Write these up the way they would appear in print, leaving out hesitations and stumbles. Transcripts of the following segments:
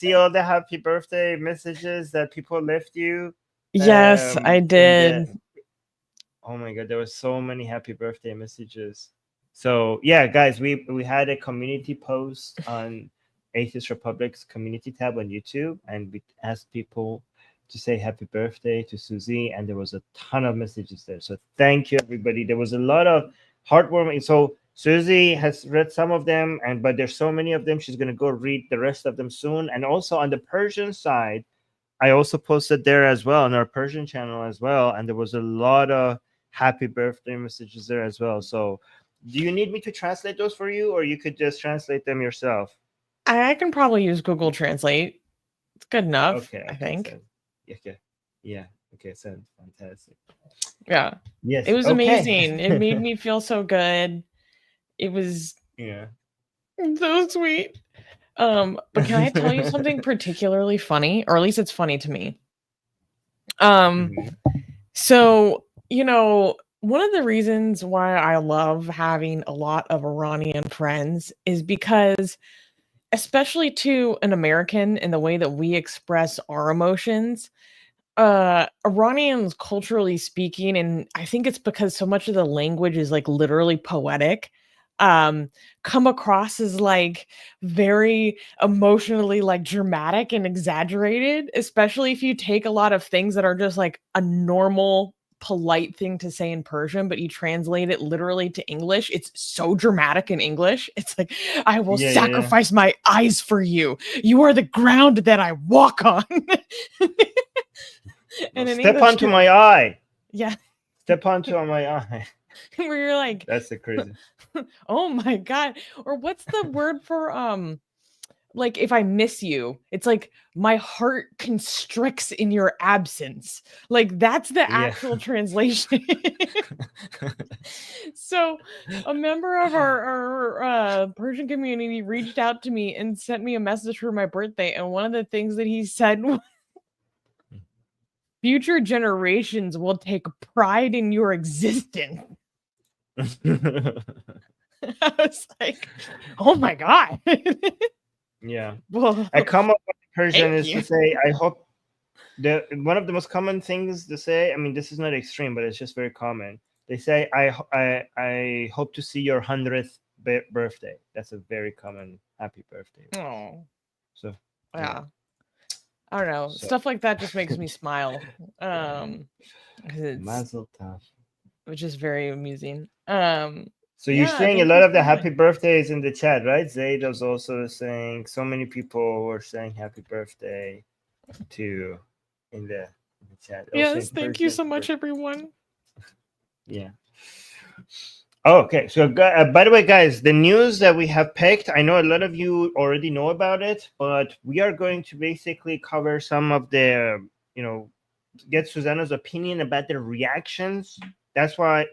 see all the happy birthday messages that people left you? Yes, I did. Oh my god, there were so many happy birthday messages. So yeah, guys, we had a community post on Atheist Republic's community tab on YouTube, and we asked people to say happy birthday to Susie, and there was a ton of messages there. So thank you, everybody. There was a lot of heartwarming. So Susie has read some of them, but there's so many of them. She's gonna go read the rest of them soon. And also on the Persian side, I also posted there as well on our Persian channel as well, and there was a lot of happy birthday messages there as well. So do you need me to translate those for you, or you could just translate them yourself? I can probably use Google Translate. It's good enough. Okay, I think. So, yeah. Okay, sounds fantastic. Yeah. Yes. It was amazing. It made me feel so good. It was so sweet. But can I tell you something particularly funny? Or at least it's funny to me. So, you know, one of the reasons why I love having a lot of Iranian friends is because, especially to an American, in the way that we express our emotions, Iranians, culturally speaking, and I think it's because so much of the language is like literally poetic, come across as like very emotionally like dramatic and exaggerated, especially if you take a lot of things that are just like a normal polite thing to say in Persian, but you translate it literally to English. It's so dramatic in English. It's like, I will sacrifice my eyes for you. You are the ground that I walk on. And step onto my eye. Yeah. Step onto my eye. Where you're like, that's the crazy. Oh my god. Or what's the word for like if I miss you? It's like my heart constricts in your absence. Like that's the actual translation. So a member of our Persian community reached out to me and sent me a message for my birthday, and one of the things that he said was, future generations will take pride in your existence. I was like, oh my god. Yeah. Well, I come up with Persian is to say, I hope one of the most common things to say, I mean, this is not extreme, but it's just very common. They say, I hope to see your 100th birthday. That's a very common happy birthday. Oh. So yeah. I don't know. So. Stuff like that just makes me smile. Mazel tov. Which is very amusing. So you're saying a lot of the happy birthdays in the chat, right? Zaid was also saying, so many people were saying happy birthday to in the chat. Yes, thank you so much, everyone. Yeah. Oh, okay. So by the way, guys, the news that we have picked, I know a lot of you already know about it, but we are going to basically cover some of the, get Susanna's opinion about the reactions. That's why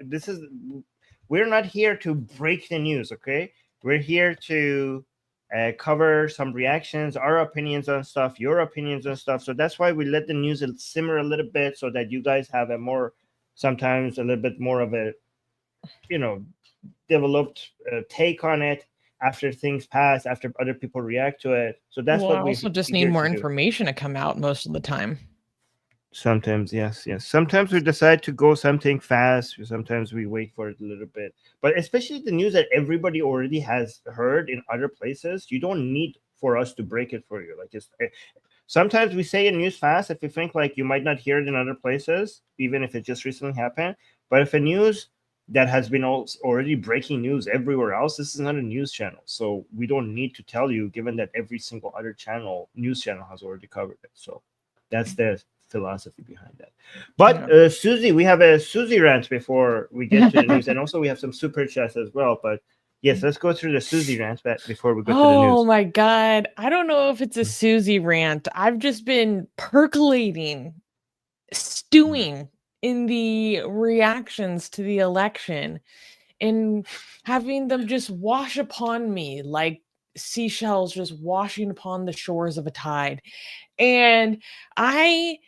we're not here to break the news, okay? We're here to cover some reactions, our opinions on stuff, your opinions on stuff. So that's why we let the news simmer a little bit so that you guys have sometimes a little bit more of a, developed take on it after things pass, after other people react to it. So that's what we also just need more information to come out most of the time. Sometimes, yes. Sometimes we decide to go something fast. Sometimes we wait for it a little bit. But especially the news that everybody already has heard in other places, you don't need for us to break it for you. Like sometimes we say a news fast if we think like you might not hear it in other places, even if it just recently happened. But if a news that has been already breaking news everywhere else, this is not a news channel. So we don't need to tell you, given that every single other news channel has already covered it. So that's the philosophy behind that. But Susie, we have a Susie rant before we get to the news, and also we have some super chats as well. But yes, let's go through the Susie rant before we go to the news. Oh my god, I don't know if it's a Susie rant. I've just been percolating, stewing in the reactions to the election and having them just wash upon me like seashells just washing upon the shores of a tide. And I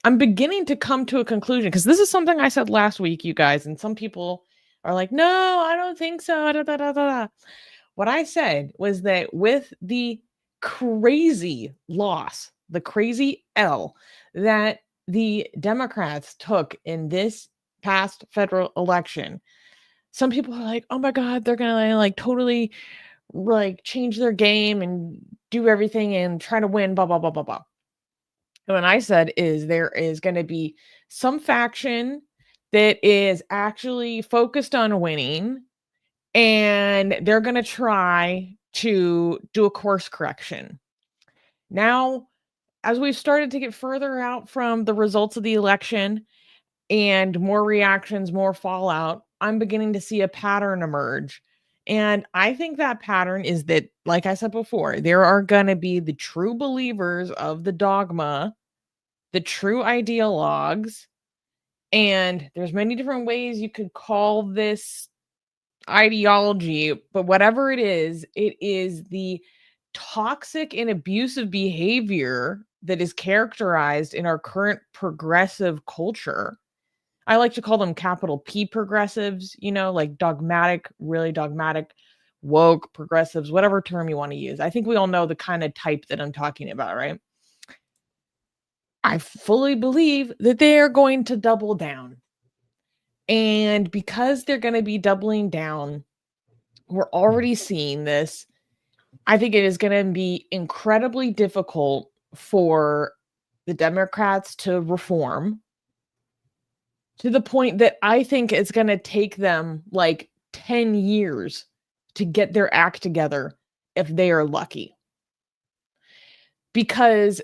I'm beginning to come to a conclusion, because this is something I said last week, you guys, and some people are like, no, I don't think so. Da, da, da, da, da. What I said was that with the crazy loss, the crazy L that the Democrats took in this past federal election, some people are like, oh my God, they're going to like totally like change their game and do everything and try to win, blah, blah, blah, blah, blah. And what I said is there is going to be some faction that is actually focused on winning, and they're going to try to do a course correction. Now, as we've started to get further out from the results of the election and more reactions, more fallout, I'm beginning to see a pattern emerge. And I think that pattern is that, like I said before, there are going to be the true believers of the dogma, the true ideologues, and there's many different ways you could call this ideology, but whatever it is the toxic and abusive behavior that is characterized in our current progressive culture. I like to call them capital P progressives, like dogmatic, really dogmatic, woke progressives, whatever term you want to use. I think we all know the kind of type that I'm talking about, right? I fully believe that they are going to double down. And because they're going to be doubling down, we're already seeing this. I think it is going to be incredibly difficult for the Democrats to reform, to the point that I think it's going to take them like 10 years to get their act together if they are lucky. Because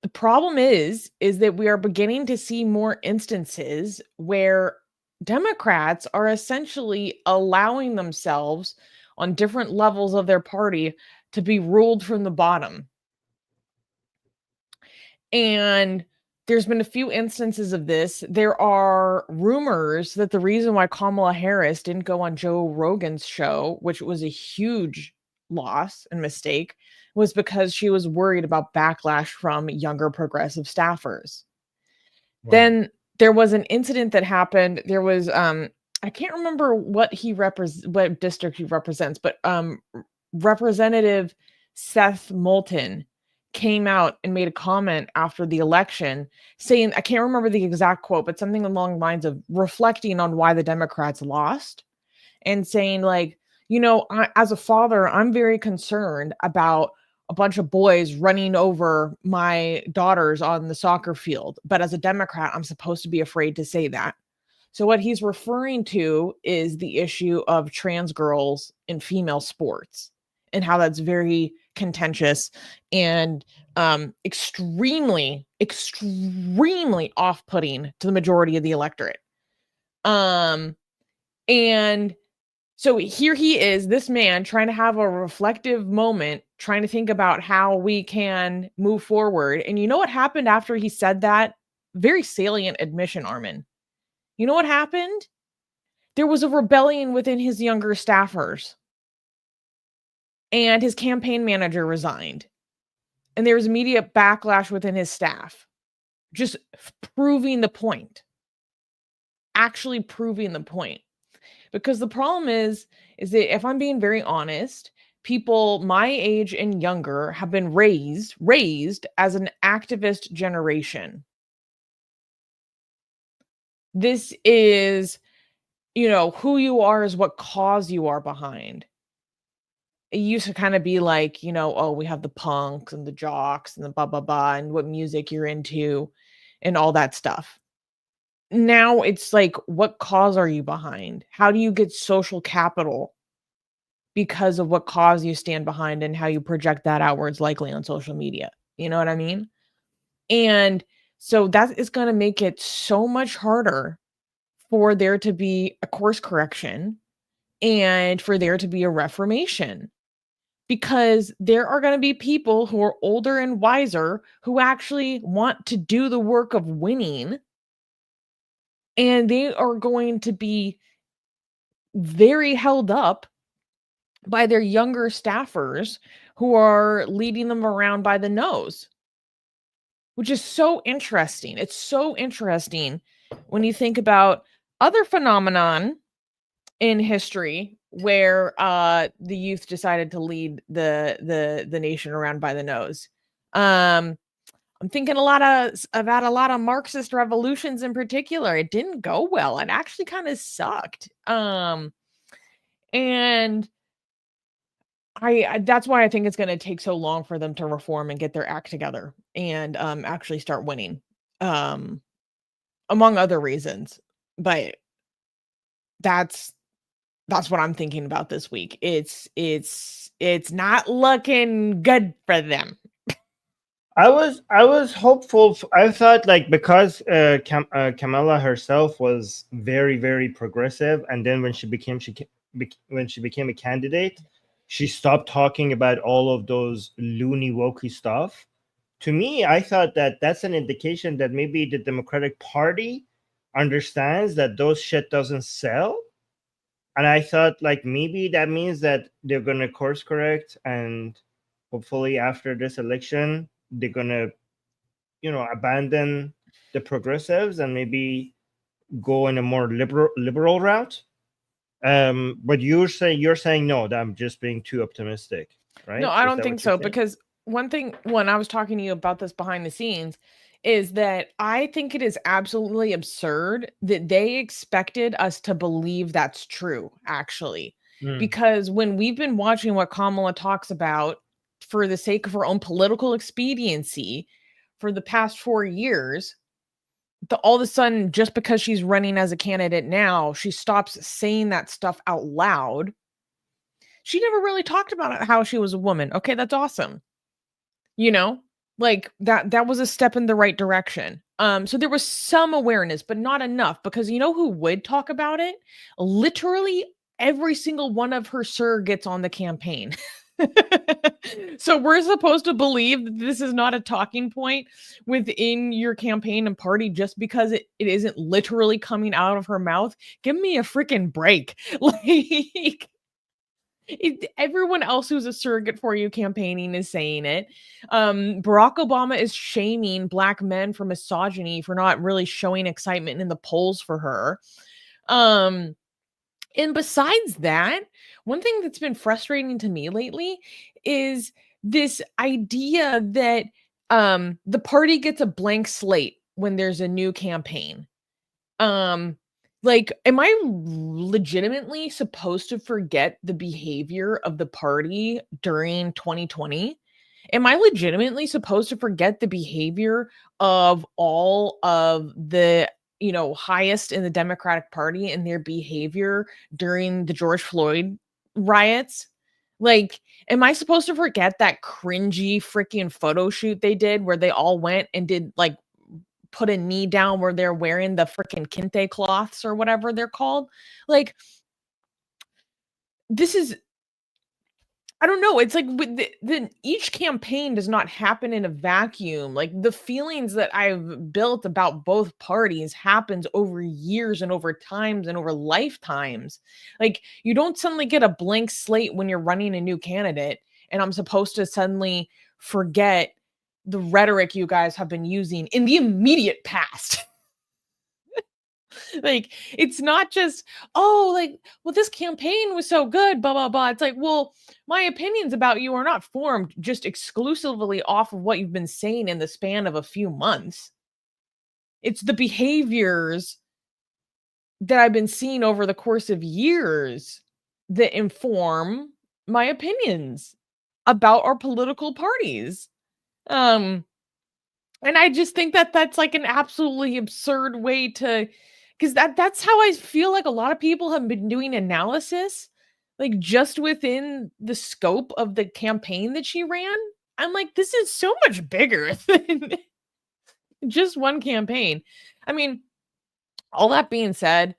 the problem is that we are beginning to see more instances where Democrats are essentially allowing themselves on different levels of their party to be ruled from the bottom. And there's been a few instances of this. There are rumors that the reason why Kamala Harris didn't go on Joe Rogan's show, which was a huge loss and mistake, was because she was worried about backlash from younger progressive staffers. Wow. Then there was an incident that happened. There was I can't remember what district he represents, but Representative Seth Moulton came out and made a comment after the election saying, I can't remember the exact quote, but something along the lines of reflecting on why the Democrats lost and saying like, as a father, I'm very concerned about a bunch of boys running over my daughters on the soccer field. But as a Democrat, I'm supposed to be afraid to say that. So what he's referring to is the issue of trans girls in female sports and how that's very contentious and extremely, extremely off-putting to the majority of the electorate. And so here he is, this man trying to have a reflective moment, trying to think about how we can move forward. And you know what happened after he said that? Very salient admission, Armin. You know what happened? There was a rebellion within his younger staffers. And his campaign manager resigned. And there was immediate backlash within his staff. Just proving the point. Actually proving the point. Because the problem is that if I'm being very honest, people my age and younger have been raised as an activist generation. This is, who you are is what cause you are behind. It used to kind of be like, oh, we have the punks and the jocks and the blah, blah, blah, and what music you're into and all that stuff. Now it's like, what cause are you behind? How do you get social capital because of what cause you stand behind and how you project that outwards, likely on social media? You know what I mean? And so that is going to make it so much harder for there to be a course correction and for there to be a reformation. Because there are going to be people who are older and wiser who actually want to do the work of winning. And they are going to be very held up by their younger staffers who are leading them around by the nose, which is so interesting. It's so interesting when you think about other phenomenon in history where the youth decided to lead the nation around by the nose. I'm thinking about a lot of Marxist revolutions in particular. It didn't go well. It actually kind of sucked. And I that's why I think it's going to take so long for them to reform and get their act together and actually start winning. Um among other reasons. But that's what I'm thinking about this week. It's not looking good for them. I was hopeful. I thought like because Kamala herself was very progressive, and then when when she became a candidate, she stopped talking about all of those loony wokey stuff. To me, I thought that that's an indication that maybe the Democratic Party understands that those shit doesn't sell. And I thought like maybe that means that they're gonna course correct, and hopefully after this election they're gonna abandon the progressives and maybe go in a more liberal route. But you're saying no, that I'm just being too optimistic, No, right? I Is don't that think what you're so, saying? because one thing when I was talking to you about this behind the scenes is that I think it is absolutely absurd that they expected us to believe that's true, actually. Mm. Because when we've been watching what Kamala talks about for the sake of her own political expediency for the past 4 years, all of a sudden, just because she's running as a candidate now, she stops saying that stuff out loud. She never really talked about how she was a woman. Okay, that's awesome. You know? Like that was a step in the right direction. So there was some awareness, but not enough, because you know who would talk about it? Literally every single one of her surrogates on the campaign. So we're supposed to believe that this is not a talking point within your campaign and party just because it isn't literally coming out of her mouth. Give me a freaking break. Like everyone else who's a surrogate for you campaigning is saying it. Barack Obama is shaming black men for misogyny for not really showing excitement in the polls for her. Um, and besides that, one thing that's been frustrating to me lately is this idea that the party gets a blank slate when there's a new campaign. Um, like, am I legitimately supposed to forget the behavior of the party during 2020? Am I legitimately supposed to forget the behavior of all of the, highest in the Democratic Party and their behavior during the George Floyd riots? Like, am I supposed to forget that cringy freaking photo shoot they did where they all went and did like put a knee down where they're wearing the freaking kente cloths or whatever they're called? Like, this is I don't know. It's like with each campaign does not happen in a vacuum. Like the feelings that I've built about both parties happens over years and over times and over lifetimes. Like you don't suddenly get a blank slate when you're running a new candidate and I'm supposed to suddenly forget the rhetoric you guys have been using in the immediate past. Like it's not just, oh, like, well, this campaign was so good, blah blah blah. It's like, well, my opinions about you are not formed just exclusively off of what you've been saying in the span of a few months. It's the behaviors that I've been seeing over the course of years that inform my opinions about our political parties. um and I just think that that's like an absolutely absurd way to, because that's how I feel like a lot of people have been doing analysis, like just within the scope of the campaign that she ran. I'm like, this is so much bigger than just one campaign. I mean, all that being said,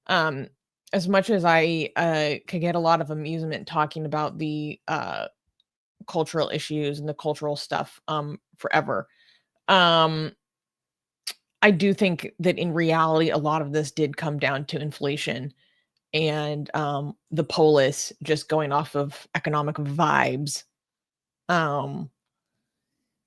um, as much as I could get a lot of amusement talking about the cultural issues and the cultural stuff forever. Um, I do think that in reality, a lot of this did come down to inflation and the polis just going off of economic vibes. Um,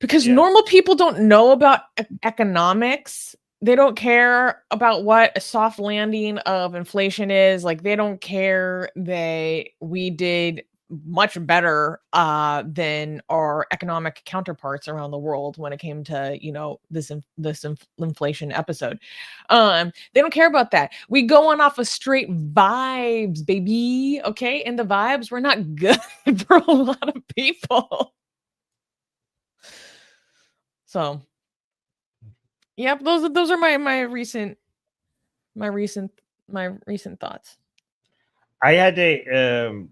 because Yeah. normal people don't know about economics They don't care about what a soft landing of inflation is. Like, they don't care that we did much better than our economic counterparts around the world when it came to, this inflation episode. They don't care about that. We go on off of straight vibes, baby. Okay, and the vibes were not good for a lot of people. So, yep, those are my recent thoughts. I had a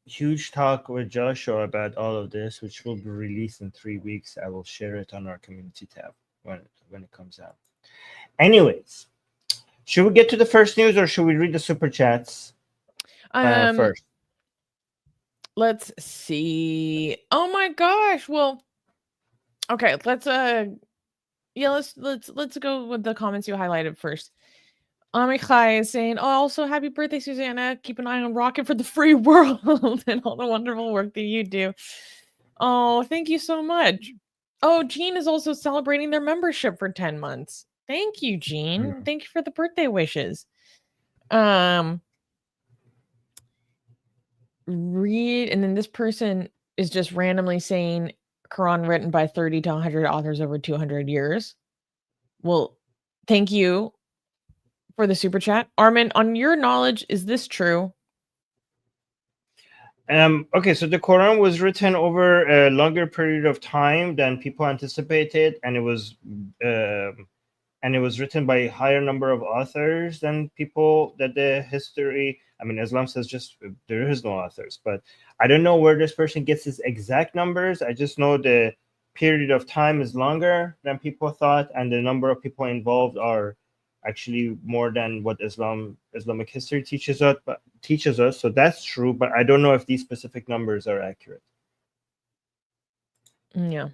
huge talk with Joshua about all of this, which will be released in 3 weeks. I will share it on our community tab when it comes out. Anyways, should we get to the first news, or should we read the super chats first? Let's see. Oh my gosh. Well, okay, let's go with the comments you highlighted first. Amikai is saying, "Oh, also happy birthday, Susanna. Keep an eye on Rocket for the free world and all the wonderful work that you do." Oh, thank you so much. Oh, Jean is also celebrating their membership for 10 months. Thank you, Jean. Thank you for the birthday wishes. Read, and then this person is just randomly saying Quran written by 30 to 100 authors over 200 years. Well, thank you for the super chat. Armin, on your knowledge, is this true? Okay, so the Quran was written over a longer period of time than people anticipated, and it was written by a higher number of authors than people that the history. I mean, Islam says just there is no authors, but I don't know where this person gets his exact numbers. I just know the period of time is longer than people thought, and the number of people involved are actually more than what Islamic history teaches us. So that's true, but I don't know if these specific numbers are accurate. Yeah.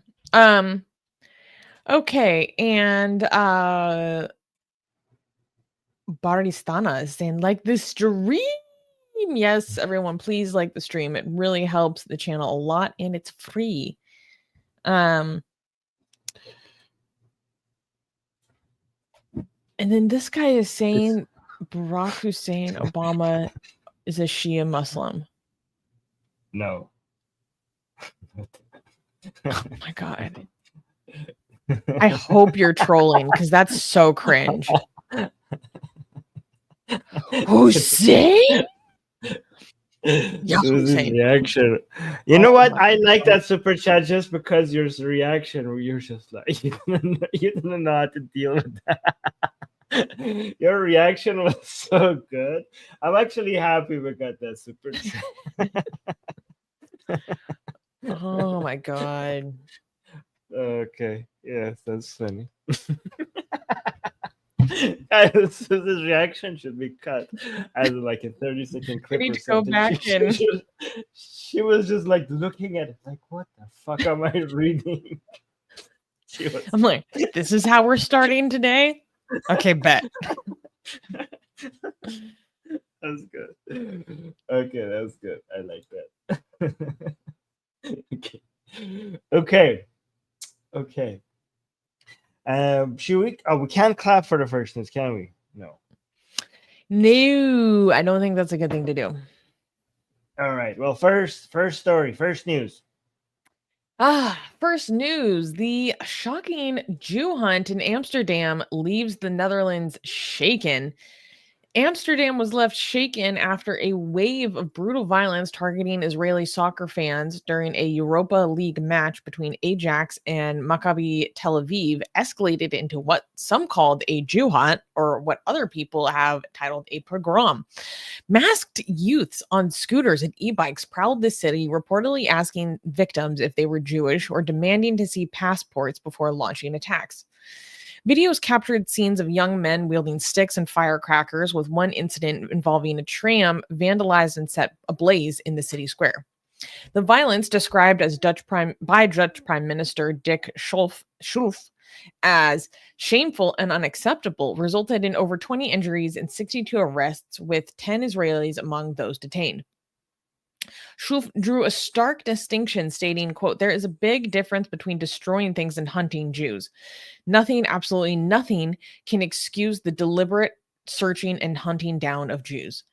Okay, and Baristana is saying, like the stream. Yes, everyone, please like the stream. It really helps the channel a lot, and it's free. And then this guy is saying Barack Hussein Obama is a Shia Muslim. No. Oh my God. I hope you're trolling, because that's so cringe. Hussein? Yeah, Susie's reaction. You know what? I like that super chat just because your reaction, you're just like, you didn't know how to deal with that. Your reaction was so good. I'm actually happy we got that super chat. Oh my God. Okay. Yes, that's funny. This reaction should be cut as like a 30-second clip. We need to go back in. She was just like looking at it like, what the fuck am I reading? I'm like, this is how we're starting today? Okay, bet. That's good. Okay, that's good. I like that. Okay. Should we? Oh, we can't clap for the first news, can we? No, I don't think that's a good thing to do. All right. Well, first story, first news. First news. The shocking Jew hunt in Amsterdam leaves the Netherlands shaken. Amsterdam was left shaken after a wave of brutal violence targeting Israeli soccer fans during a Europa League match between Ajax and Maccabi Tel Aviv escalated into what some called a Jew hunt, or what other people have titled a pogrom. Masked youths on scooters and e-bikes prowled the city, reportedly asking victims if they were Jewish or demanding to see passports before launching attacks. Videos captured scenes of young men wielding sticks and firecrackers, with one incident involving a tram vandalized and set ablaze in the city square. The violence, described as by Dutch Prime Minister Dick Schoof as shameful and unacceptable, resulted in over 20 injuries and 62 arrests, with 10 Israelis among those detained. Schulf drew a stark distinction, stating, quote, "There is a big difference between destroying things and hunting Jews. Nothing, absolutely nothing, can excuse the deliberate searching and hunting down of Jews."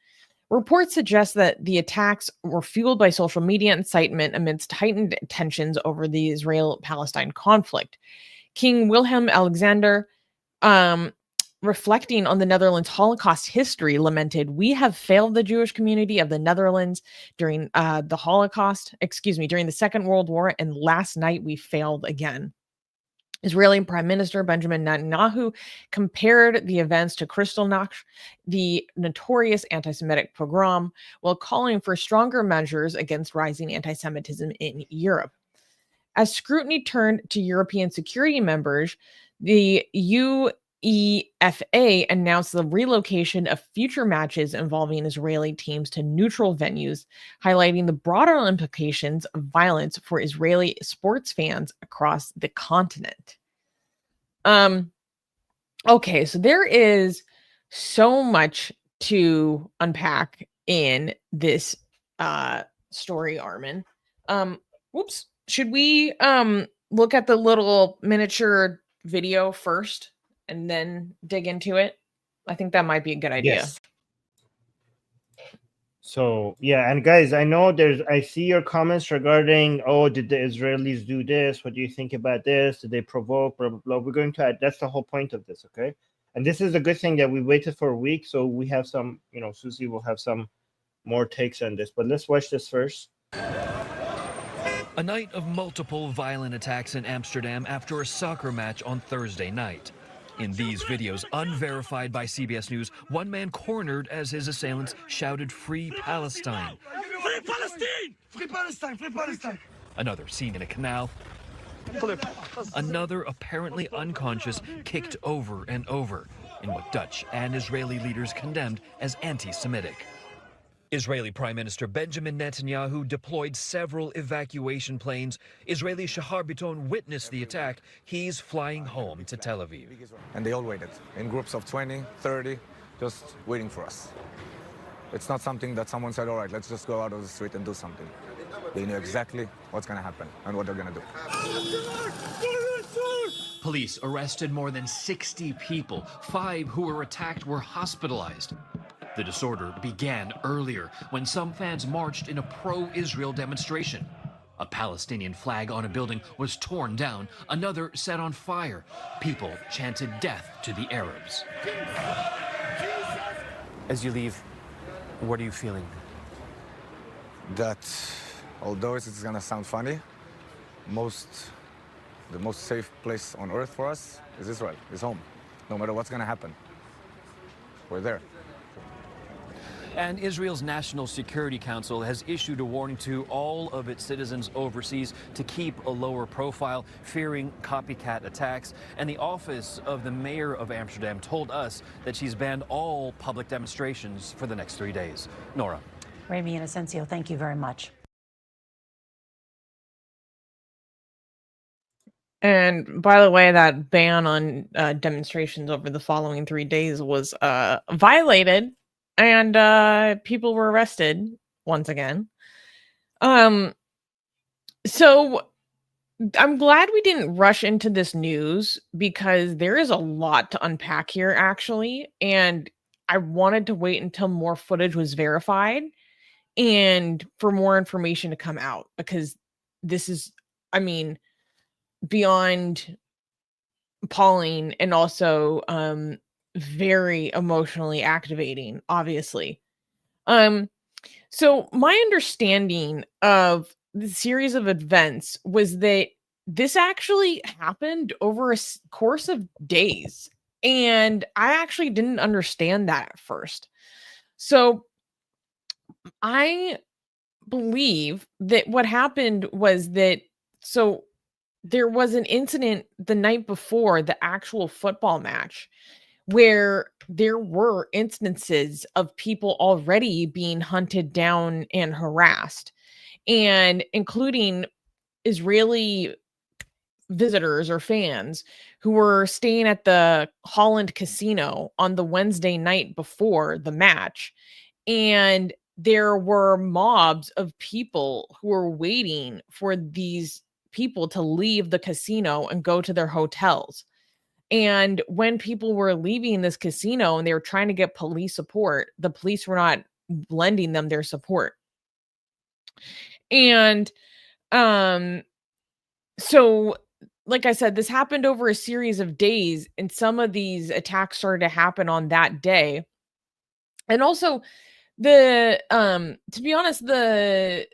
Reports suggest that the attacks were fueled by social media incitement amidst heightened tensions over the Israel-Palestine conflict. King Wilhelm Alexander, reflecting on the Netherlands' Holocaust history, lamented, "We have failed the Jewish community of the Netherlands during the Holocaust, during the Second World War, and last night we failed again." Israeli Prime Minister Benjamin Netanyahu compared the events to Kristallnacht, the notorious anti-Semitic pogrom, while calling for stronger measures against rising anti-Semitism in Europe. As scrutiny turned to European security members, the UEFA announced the relocation of future matches involving Israeli teams to neutral venues, highlighting the broader implications of violence for Israeli sports fans across the continent. Okay, so there is so much to unpack in this story, Armin. Whoops. Should we look at the little miniature video first and then dig into it? I think that might be a good idea. Yes. So yeah, and guys, I see your comments regarding, oh, did the Israelis do this? What do you think about this? Did they provoke? Blah blah blah. We're going to that's the whole point of this, okay? And this is a good thing that we waited for a week, so we have some, Susie will have some more takes on this. But let's watch this first. A night of multiple violent attacks in Amsterdam after a soccer match on Thursday night. In these videos, unverified by CBS News, one man cornered as his assailants shouted, "Free Palestine!" Free Palestine! Free Palestine! Free Palestine! Another seen in a canal. Another apparently unconscious, kicked over and over in what Dutch and Israeli leaders condemned as anti-Semitic. Israeli Prime Minister Benjamin Netanyahu deployed several evacuation planes. Israeli Shahar Biton witnessed the attack. He's flying home to Tel Aviv. And they all waited in groups of 20, 30, just waiting for us. It's not something that someone said, all right, let's just go out of the street and do something. They knew exactly what's going to happen and what they're going to do. Police arrested more than 60 people. 5 who were attacked were hospitalized. The disorder began earlier when some fans marched in a pro-Israel demonstration. A Palestinian flag on a building was torn down, another set on fire. People chanted death to the Arabs. As you leave, what are you feeling? That, although it's going to sound funny, the most safe place on earth for us is Israel, is home. No matter what's going to happen, we're there. And Israel's National Security Council has issued a warning to all of its citizens overseas to keep a lower profile, fearing copycat attacks. And the office of the mayor of Amsterdam told us that she's banned all public demonstrations for the next 3 days. Nora. Rami and Asensio, thank you very much. And by the way, that ban on demonstrations over the following 3 days was violated, and people were arrested once again. So I'm glad we didn't rush into this news because there is a lot to unpack here, actually. And I wanted to wait until more footage was verified and for more information to come out, because this is, beyond appalling and also very emotionally activating, obviously. So my understanding of the series of events was that this actually happened over a course of days, and I actually didn't understand that at first. So I believe that what happened was that there was an incident the night before the actual football match where there were instances of people already being hunted down and harassed, and including Israeli visitors or fans who were staying at the Holland Casino on the Wednesday night before the match. And there were mobs of people who were waiting for these people to leave the casino and go to their hotels. And when people were leaving this casino and they were trying to get police support, the police were not lending them their support. And so like I said, this happened over a series of days, and some of these attacks started to happen on that day. And also the to be honest, the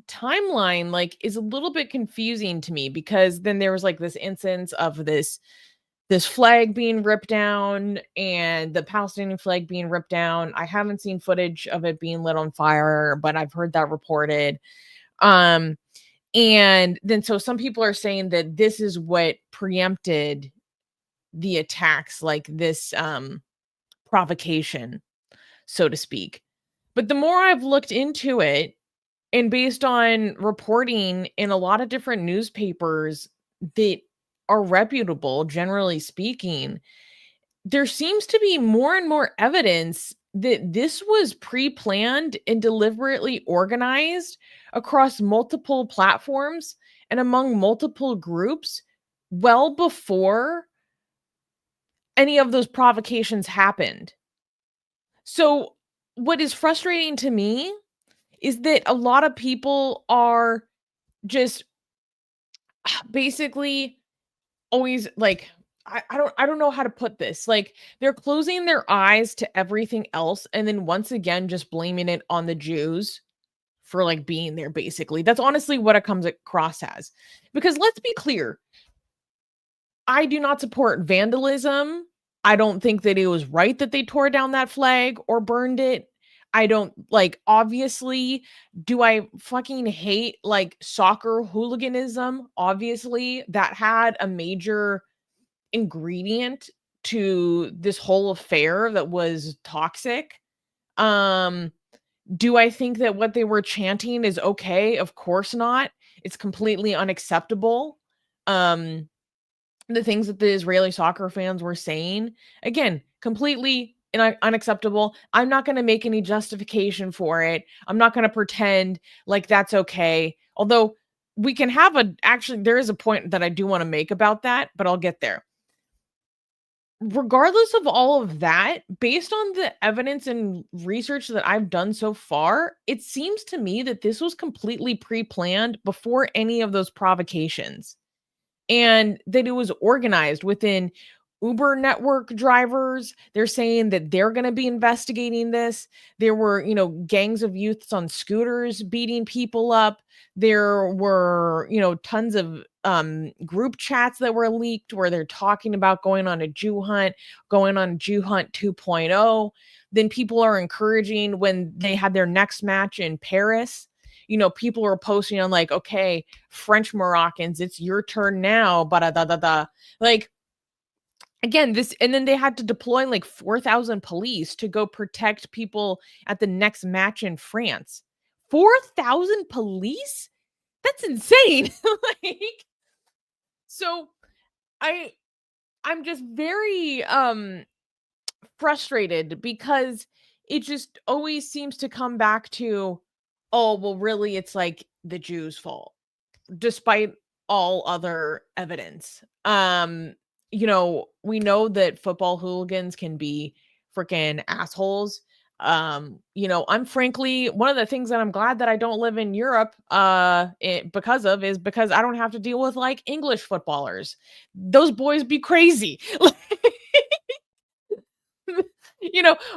timeline like is a little bit confusing to me, because then there was like this instance of this flag being ripped down and the Palestinian flag being ripped down. I haven't seen footage of it being lit on fire, but I've heard that reported. And then so some people are saying that this is what preempted the attacks, like this provocation, so to speak. But the more I've looked into it, and based on reporting in a lot of different newspapers that are reputable, generally speaking, there seems to be more and more evidence that this was pre-planned and deliberately organized across multiple platforms and among multiple groups well before any of those provocations happened. So what is frustrating to me is that a lot of people are just basically always like, I don't know how to put this. Like, they're closing their eyes to everything else and then once again just blaming it on the Jews for like being there, basically. That's honestly what it comes across as. Because let's be clear, I do not support vandalism. I don't think that it was right that they tore down that flag or burned it. I don't like, obviously, do I fucking hate like soccer hooliganism? Obviously, that had a major ingredient to this whole affair that was toxic. Do I think that what they were chanting is okay? Of course not. It's completely unacceptable. The things that the Israeli soccer fans were saying, again, completely unacceptable. I'm not going to make any justification for it. I'm not going to pretend like that's okay. Although we can have actually, there is a point that I do want to make about that, but I'll get there. Regardless of all of that, based on the evidence and research that I've done so far, it seems to me that this was completely pre-planned before any of those provocations, and that it was organized within Uber network drivers. They're saying that they're going to be investigating this. There were, gangs of youths on scooters beating people up. There were, tons of group chats that were leaked where they're talking about going on a Jew hunt 2.0. Then people are encouraging, when they had their next match in Paris, people were posting on like, okay, French Moroccans, it's your turn now. Like, again, and then they had to deploy like 4,000 police to go protect people at the next match in France. 4,000 police? That's insane. Like, so I'm just very frustrated, because it just always seems to come back to, oh, well, really, it's like the Jews' fault, despite all other evidence. We know that football hooligans can be freaking assholes. I'm frankly, one of the things that I'm glad that I don't live in Europe because I don't have to deal with like English footballers. Those boys be crazy.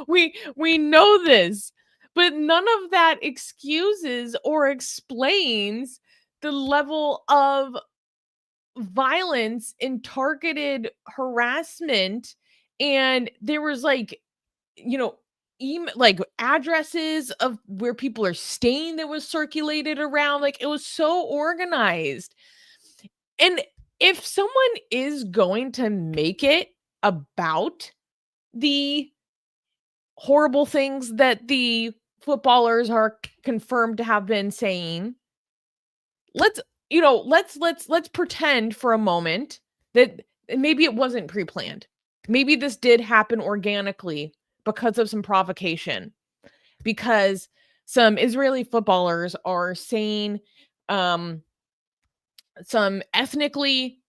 We know this, but none of that excuses or explains the level of violence and targeted harassment. And there was like, like addresses of where people are staying that was circulated around. Like, it was so organized. And if someone is going to make it about the horrible things that the footballers are confirmed to have been saying, let's pretend for a moment that maybe it wasn't pre-planned. Maybe this did happen organically because of some provocation. because some Israeli footballers are saying some ethnically,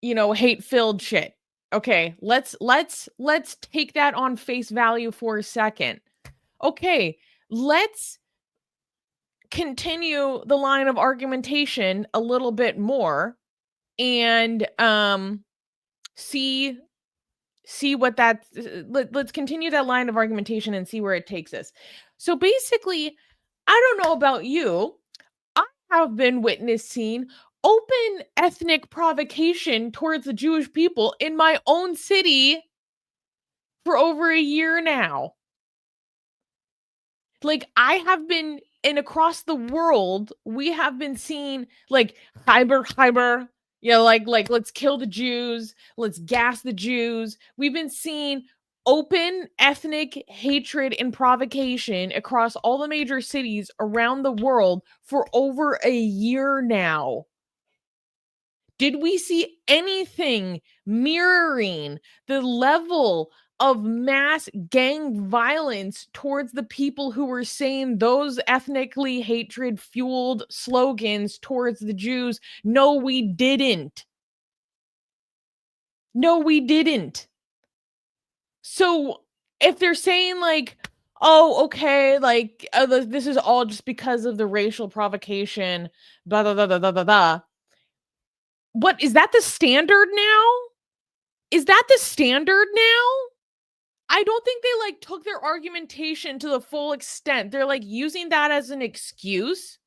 hate-filled shit. Okay, let's take that on face value for a second. Okay, let's continue the line of argumentation a little bit more and see what that let's continue that line of argumentation and see where it takes us. So basically, I don't know about you, I have been witnessing open ethnic provocation towards the Jewish people in my own city for over a year now. Like, I have been, and across the world, we have been seeing like Khyber, like let's kill the Jews, let's gas the Jews. We've been seeing open ethnic hatred and provocation across all the major cities around the world for over a year now. Did we see anything mirroring the level of mass gang violence towards the people who were saying those ethnically hatred-fueled slogans towards the Jews? No, we didn't. No, we didn't. So if they're saying like, oh, okay, like this is all just because of the racial provocation, blah, blah, blah, blah, blah, blah, blah. What, is that the standard now? Is that the standard now? I don't think they like took their argumentation to the full extent. They're like using that as an excuse,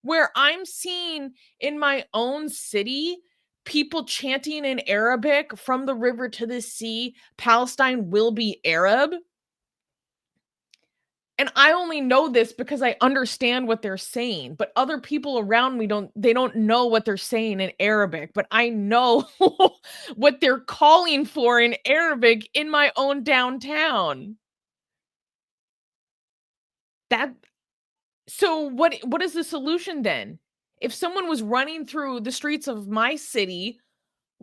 where I'm seeing in my own city people chanting in Arabic, from the river to the sea, Palestine will be Arab. And I only know this because I understand what they're saying, but other people around me don't know what they're saying in Arabic, but I know what they're calling for in Arabic in my own downtown. So what is the solution then? If someone was running through the streets of my city,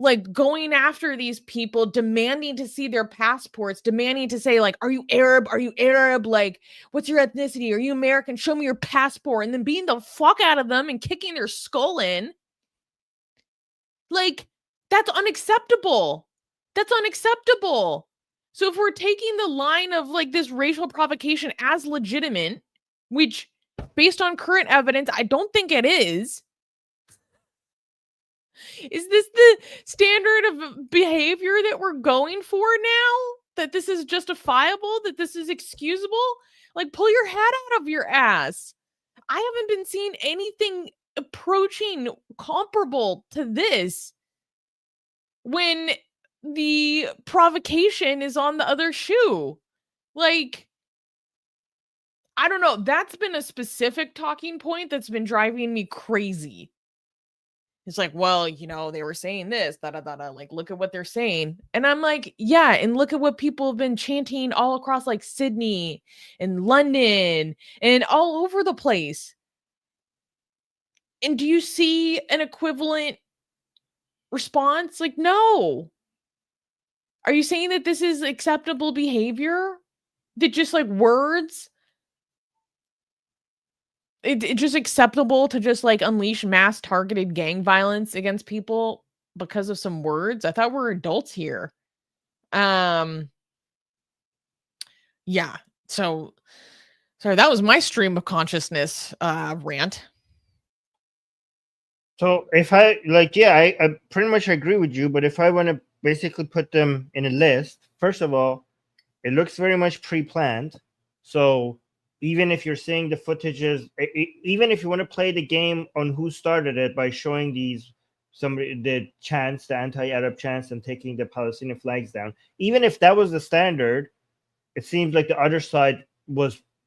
like going after these people, demanding to see their passports, demanding to say like, are you Arab? Are you Arab? Like, what's your ethnicity? Are you American? Show me your passport. And then beating the fuck out of them and kicking their skull in. Like, that's unacceptable. That's unacceptable. So if we're taking the line of like this racial provocation as legitimate, which based on current evidence, I don't think it is this the standard of behavior that we're going for now? That this is justifiable? That this is excusable? Like, pull your head out of your ass. I haven't been seeing anything approaching comparable to this when the provocation is on the other shoe. Like, I don't know. That's been a specific talking point that's been driving me crazy. It's like, well, they were saying this, like, look at what they're saying. And I'm like, yeah, and look at what people have been chanting all across like Sydney and London and all over the place. And do you see an equivalent response? Like, no. Are you saying that this is acceptable behavior? That just like words? It's just acceptable to just like unleash mass targeted gang violence against people because of some words? I thought we're adults here. Yeah. So sorry, that was my stream of consciousness rant. So if I I pretty much agree with you, but if I want to basically put them in a list, first of all, it looks very much pre-planned. So even if you're seeing the footages, even if you want to play the game on who started it by showing the anti-Arab chants and taking the Palestinian flags down, even if that was the standard, it seems like the other side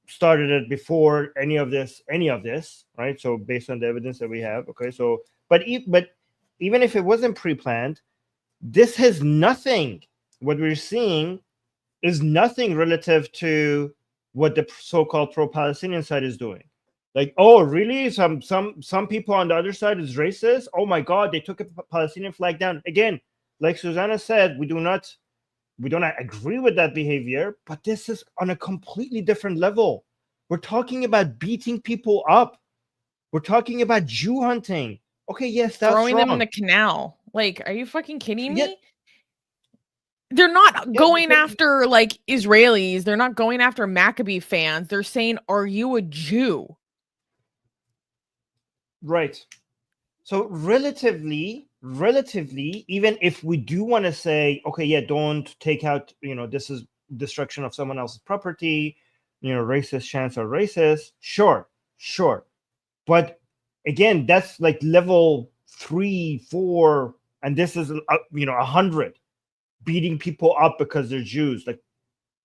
started it before any of this, right? So based on the evidence that we have, okay. So, but even if it wasn't pre-planned, this has nothing. What we're seeing is nothing relative to what the so-called pro-Palestinian side is doing. Like, oh, really? Some people on the other side is racist? Oh my God, they took a Palestinian flag down. Again, like Susanna said, we do not We don't agree with that behavior, but this is on a completely different level. We're talking about beating people up. We're talking about Jew hunting. Okay, yes, that's throwing them in wrong. the canal. Like, are you fucking kidding me? Yeah. They're not going because- after like Israelis. They're not going after Maccabee fans. They're saying, "Are you a Jew?" Right. So relatively, even if we do want to say, okay, yeah, don't take out, this is destruction of someone else's property, racist chants are racist. Sure. But again, that's like level 3, 4, and this is 100 beating people up because they're Jews. Like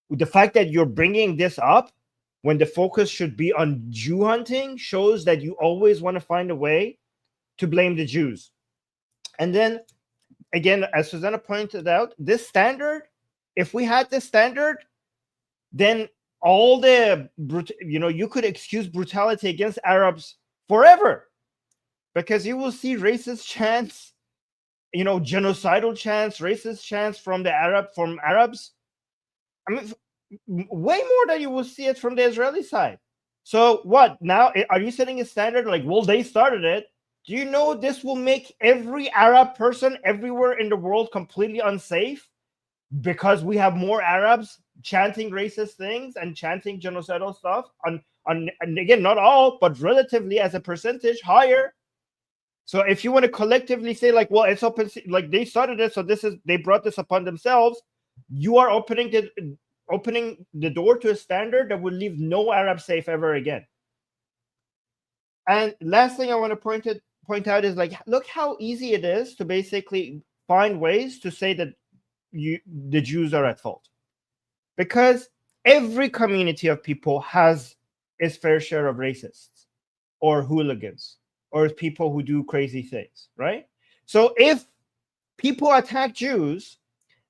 the fact that you're bringing this up when the focus should be on Jew hunting shows that you always want to find a way to blame the Jews. And then again, as Susanna pointed out, this standard, if we had this standard, then all the you could excuse brutality against Arabs forever, because you will see racist chants, genocidal chants, racist chants from Arabs. I mean, way more than you will see it from the Israeli side. So what now? Are you setting a standard like, well, they started it? Do you know this will make every Arab person everywhere in the world completely unsafe because we have more Arabs chanting racist things and chanting genocidal stuff? And again, not all, but relatively as a percentage higher. So if you want to collectively say like, well, it's open, like they started it, so they brought this upon themselves, you are opening the door to a standard that will leave no Arab safe ever again. And last thing I want to point out is like, look how easy it is to basically find ways to say that the Jews are at fault, because every community of people has its fair share of racists or hooligans or people who do crazy things, right? So if people attack Jews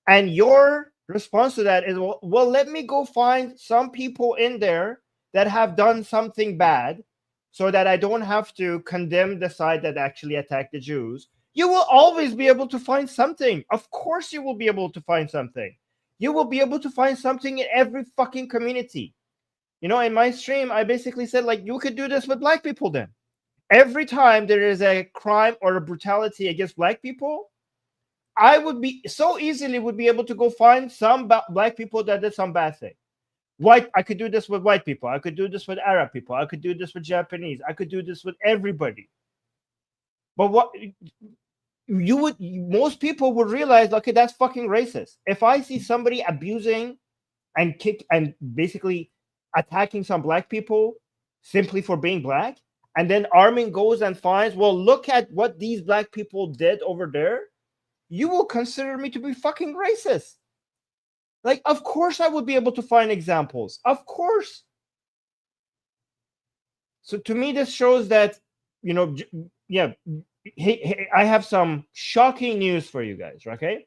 and your response to that is, well, let me go find some people in there that have done something bad so that I don't have to condemn the side that actually attacked the Jews, you will always be able to find something. Of course you will be able to find something. You will be able to find something in every fucking community. In my stream, I basically said, like, you could do this with black people then. Every time there is a crime or a brutality against black people, I would be able to go find some black people that did some bad thing. I could do this with white people. I could do this with Arab people. I could do this with Japanese. I could do this with everybody. But what most people would realize, okay, that's fucking racist. If I see somebody abusing and basically attacking some black people simply for being black, and then Armin goes and finds, well, look at what these black people did over there, you will consider me to be fucking racist. Like, of course I would be able to find examples. Of course. So to me, this shows that, I have some shocking news for you guys, okay?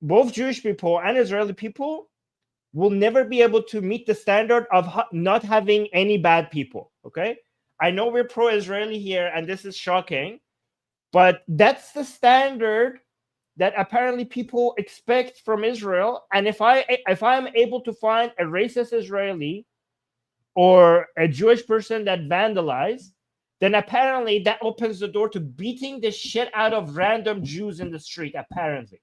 Both Jewish people and Israeli people will never be able to meet the standard of not having any bad people, okay? I know we're pro-Israeli here, and this is shocking, but that's the standard that apparently people expect from Israel. And if I'm able to find a racist Israeli or a Jewish person that vandalized, then apparently that opens the door to beating the shit out of random Jews in the street, apparently.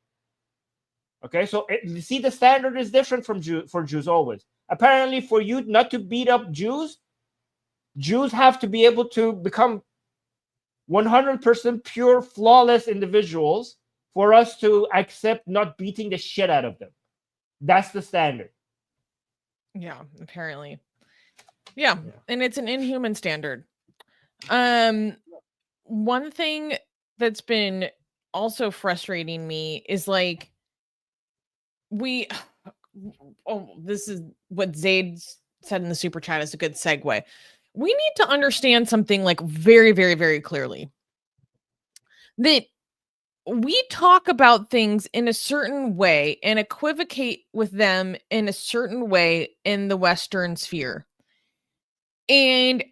Okay, so you see, the standard is different for Jews always. Apparently, for you not to beat up Jews have to be able to become 100% pure, flawless individuals for us to accept not beating the shit out of them. That's the standard. Yeah, apparently. Yeah, and it's an inhuman standard. One thing that's been also frustrating me is like this is what Zaid said in the super chat is a good segue. We need to understand something like very, very, very clearly. That we talk about things in a certain way and equivocate with them in a certain way in the Western sphere. And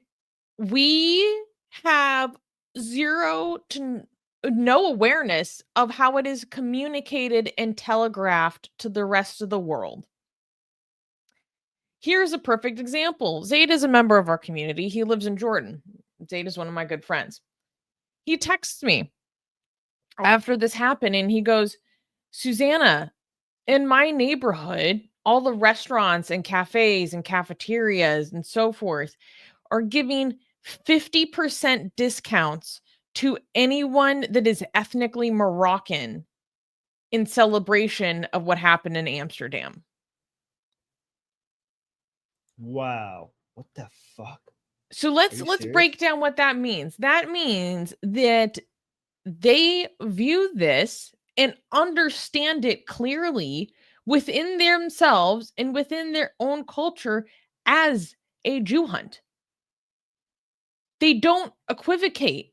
we have zero to no awareness of how it is communicated and telegraphed to the rest of the world. Here's a perfect example. Zaid is a member of our community. He lives in Jordan. Zaid is one of my good friends. He texts me after this happened and he goes, Susanna, in my neighborhood, all the restaurants and cafes and cafeterias and so forth are giving 50% discounts to anyone that is ethnically Moroccan in celebration of what happened in Amsterdam. Wow. What the fuck? So let's serious? break down what that means. That means that they view this and understand it clearly within themselves and within their own culture as a Jew hunt. They don't equivocate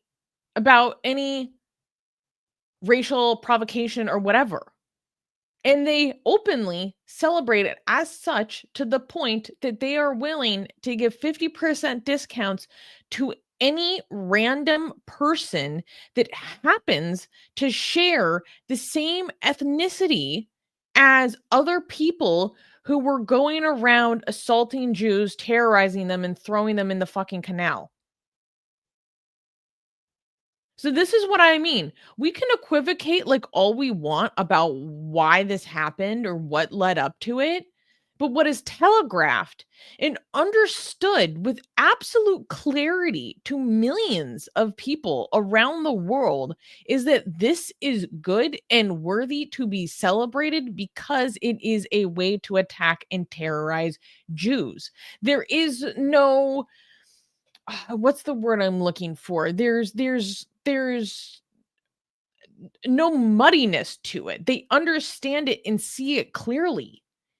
about any racial provocation or whatever. And they openly celebrate it as such to the point that they are willing to give 50% discounts to any random person that happens to share the same ethnicity as other people who were going around assaulting Jews, terrorizing them, and throwing them in the fucking canal. So this is what I mean. We can equivocate like all we want about why this happened or what led up to it. But what is telegraphed and understood with absolute clarity to millions of people around the world is that this is good and worthy to be celebrated because it is a way to attack and terrorize Jews. There is no, what's the word I'm looking for? There's no muddiness to it. They understand it and see it clearly.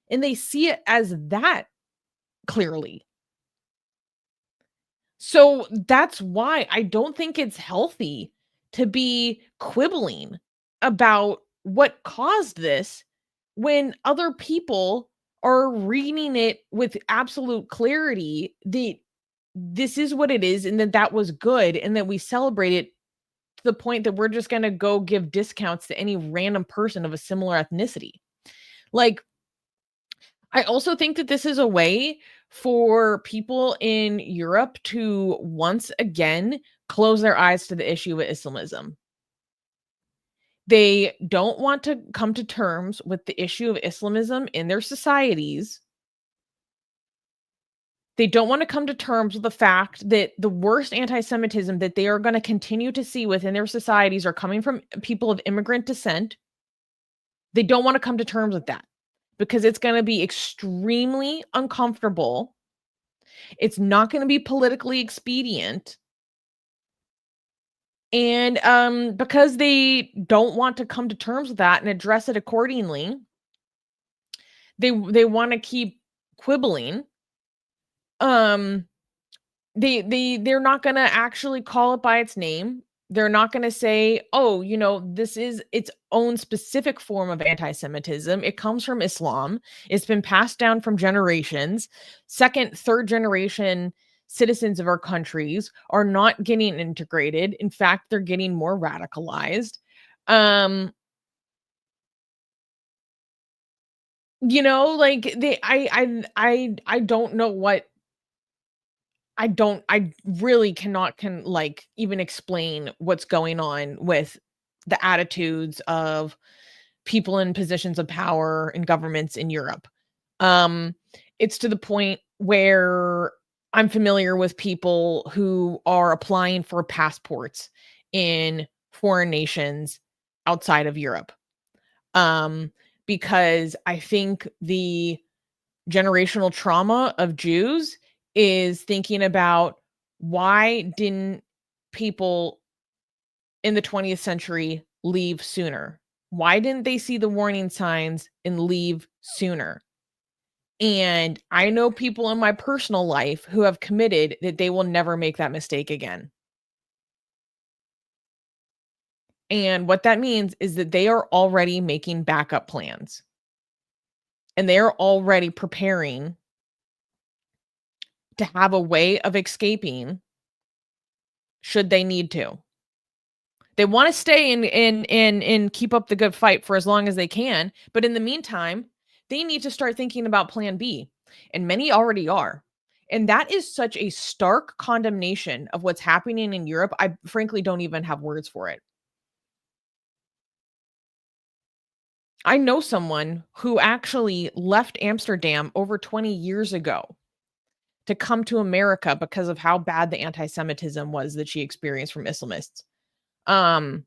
And they see it as that clearly. So that's why I don't think it's healthy to be quibbling about what caused this when other people are reading it with absolute clarity that this is what it is and that was good and that we celebrate it to the point that we're just going to go give discounts to any random person of a similar ethnicity. Like, I also think that this is a way for people in Europe to once again close their eyes to the issue of Islamism. They don't want to come to terms with the issue of Islamism in their societies. They don't want to come to terms with the fact that the worst anti-Semitism that they are going to continue to see within their societies are coming from people of immigrant descent. They don't want to come to terms with that because it's going to be extremely uncomfortable. It's not going to be politically expedient. And because they don't want to come to terms with that and address it accordingly, they want to keep quibbling. They're not going to actually call it by its name. They're not going to say, oh, this is its own specific form of anti-Semitism. It comes from Islam. It's been passed down from generations. Second, third generation citizens of our countries are not getting integrated. In fact, they're getting more radicalized. I don't know what I really cannot even explain what's going on with the attitudes of people in positions of power and governments in Europe. It's to the point where I'm familiar with people who are applying for passports in foreign nations outside of Europe. Because I think the generational trauma of Jews is thinking about why didn't people in the 20th century leave sooner? Why didn't they see the warning signs and leave sooner? And I know people in my personal life who have committed that they will never make that mistake again. And what that means is that they are already making backup plans. And they are already preparing to have a way of escaping should they need to. They want to stay and keep up the good fight for as long as they can. But in the meantime, they need to start thinking about plan B. And many already are. And that is such a stark condemnation of what's happening in Europe. I frankly don't even have words for it. I know someone who actually left Amsterdam over 20 years ago to come to America because of how bad the anti-Semitism was that she experienced from Islamists. That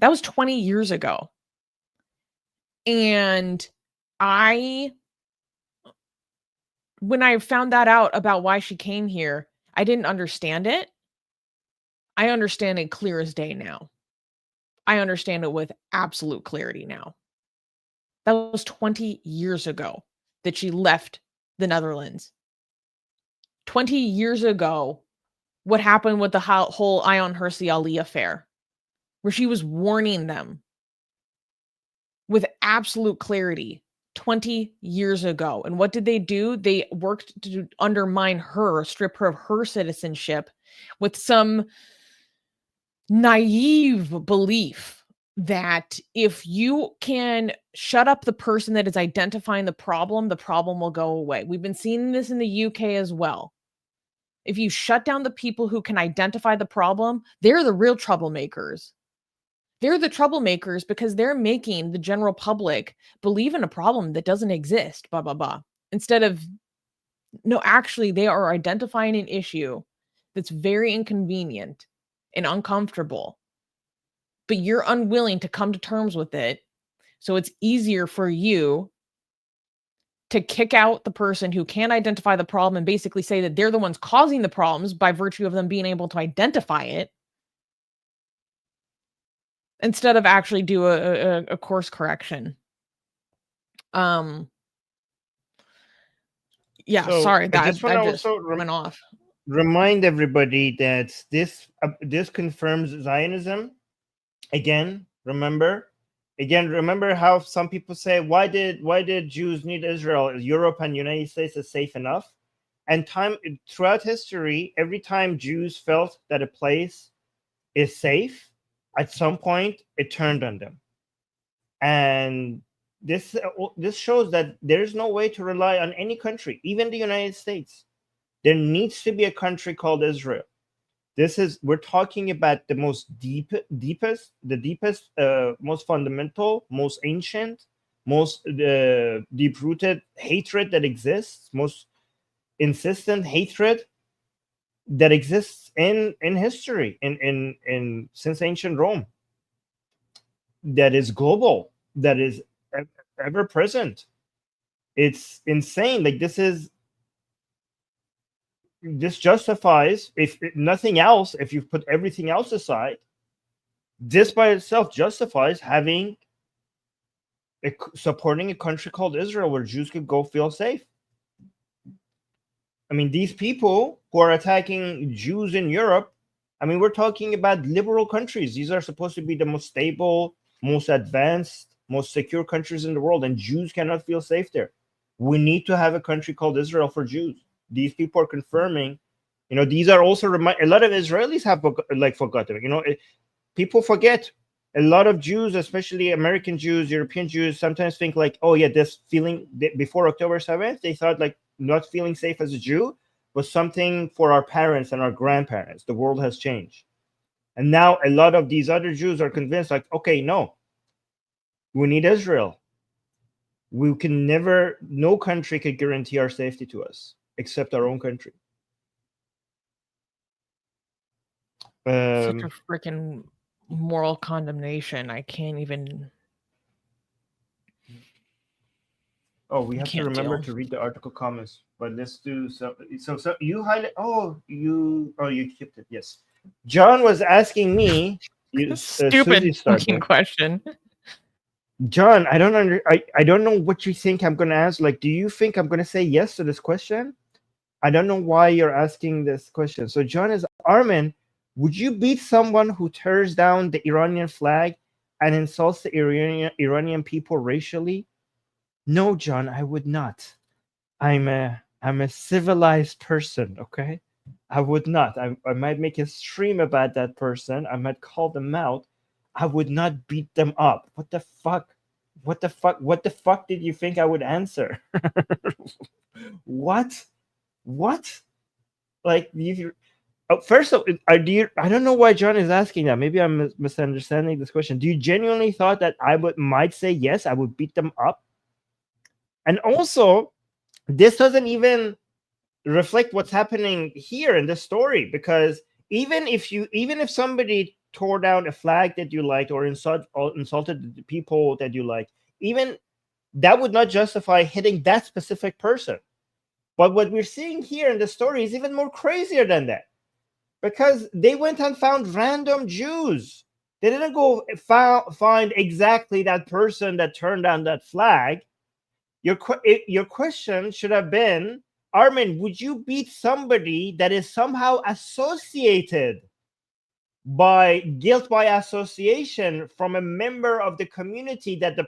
was 20 years ago. And when I found that out about why she came here, I didn't understand it. I understand it clear as day now. I understand it with absolute clarity now. That was 20 years ago that she left the Netherlands. 20 years ago, what happened with the whole Ayaan Hirsi Ali affair, where she was warning them with absolute clarity 20 years ago. And what did they do? They worked to undermine her, strip her of her citizenship with some naive belief that if you can shut up the person that is identifying the problem will go away. We've been seeing this in the UK as well. If you shut down the people who can identify the problem, they're the real troublemakers. They're the troublemakers because they're making the general public believe in a problem that doesn't exist, blah, blah, blah. Instead of, no, actually, they are identifying an issue that's very inconvenient and uncomfortable, but you're unwilling to come to terms with it. So it's easier for you to kick out the person who can't identify the problem and basically say that they're the ones causing the problems by virtue of them being able to identify it, instead of actually do a course correction. Yeah, So sorry, I that just want that to just also went off. remind everybody that this confirms Zionism. Again, remember how some people say, why did Jews need Israel? Europe and United States is safe enough. And throughout history, every time Jews felt that a place is safe, at some point it turned on them. And this shows that there's no way to rely on any country, even the United States. There needs to be a country called Israel. We're talking about the most deepest, most fundamental, most ancient, most deep-rooted hatred that exists, most insistent hatred that exists in history, in since ancient Rome. That is global, that is ever present. It's insane. Like this justifies, if nothing else, if you put everything else aside, this by itself justifies supporting a country called Israel where Jews could go feel safe. I mean, these people who are attacking Jews in Europe, I mean, we're talking about liberal countries. These are supposed to be the most stable, most advanced, most secure countries in the world, and Jews cannot feel safe there. We need to have a country called Israel for Jews. These people are confirming, these are also a lot of Israelis have forgotten, people forget. A lot of Jews, especially American Jews, European Jews, sometimes think like, oh yeah, this feeling before October 7th, they thought like not feeling safe as a Jew was something for our parents and our grandparents. The world has changed. And now a lot of these other Jews are convinced like, okay, no, we need Israel. We can never, no country could guarantee our safety to us except our own country. Such a freaking moral condemnation. I can't even. Oh, we have to remember to read the article comments, but let's do so you highlight. You kept it. Yes. John was asking me. Stupid fucking question. John, I don't know what you think I'm going to ask. Like, do you think I'm going to say yes to this question? I don't know why you're asking this question. So John is, Armin, would you beat someone who tears down the Iranian flag and insults the Iranian people racially? No, John, I would not. I'm a civilized person, okay? I would not. I might make a stream about that person. I might call them out, I would not beat them up. What the fuck? What the fuck? What the fuck did you think I would answer? What? What? Like, you first of all, I don't know why John is asking that. Maybe I'm misunderstanding this question. Do you genuinely thought that I might say yes, I would beat them up? And also, this doesn't even reflect what's happening here in this story, because even if somebody tore down a flag that you liked or insulted the people that you like, even that would not justify hitting that specific person. But what we're seeing here in the story is even more crazier than that, because they went and found random Jews. They didn't go find exactly that person that turned down that flag. Your question should have been, Armin, would you beat somebody that is somehow associated by guilt by association from a member of the community that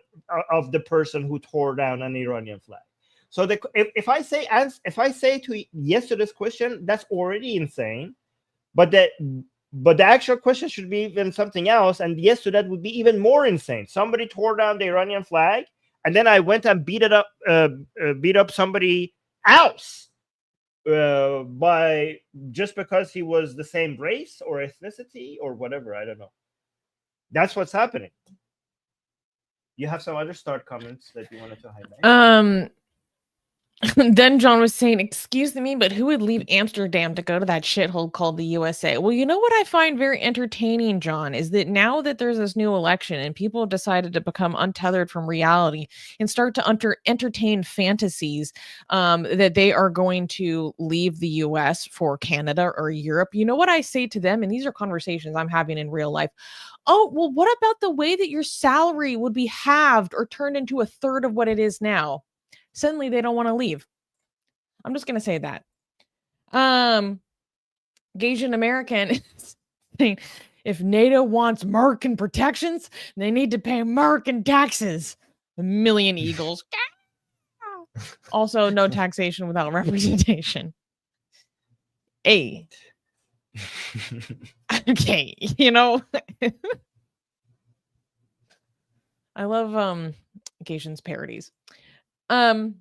of the person who tore down an Iranian flag? So if I say yes to this question, that's already insane. But the actual question should be even something else, and yes to that would be even more insane. Somebody tore down the Iranian flag, and then I went and beat up somebody else by just because he was the same race or ethnicity or whatever. I don't know. That's what's happening. You have some other start comments that you wanted to highlight? Then John was saying, excuse me, but who would leave Amsterdam to go to that shithole called the USA? Well, you know what I find very entertaining, John, is that now that there's this new election and people have decided to become untethered from reality and start to entertain fantasies that they are going to leave the US for Canada or Europe, you know what I say to them? And these are conversations I'm having in real life. Oh, well, what about the way that your salary would be halved or turned into a third of what it is now? Suddenly they don't want to leave. I'm just going to say that. Gazan American is saying, if NATO wants American protections, they need to pay American taxes. A million eagles. Also, no taxation without representation. Hey. Okay, you know. I love Gazan's parodies. Amit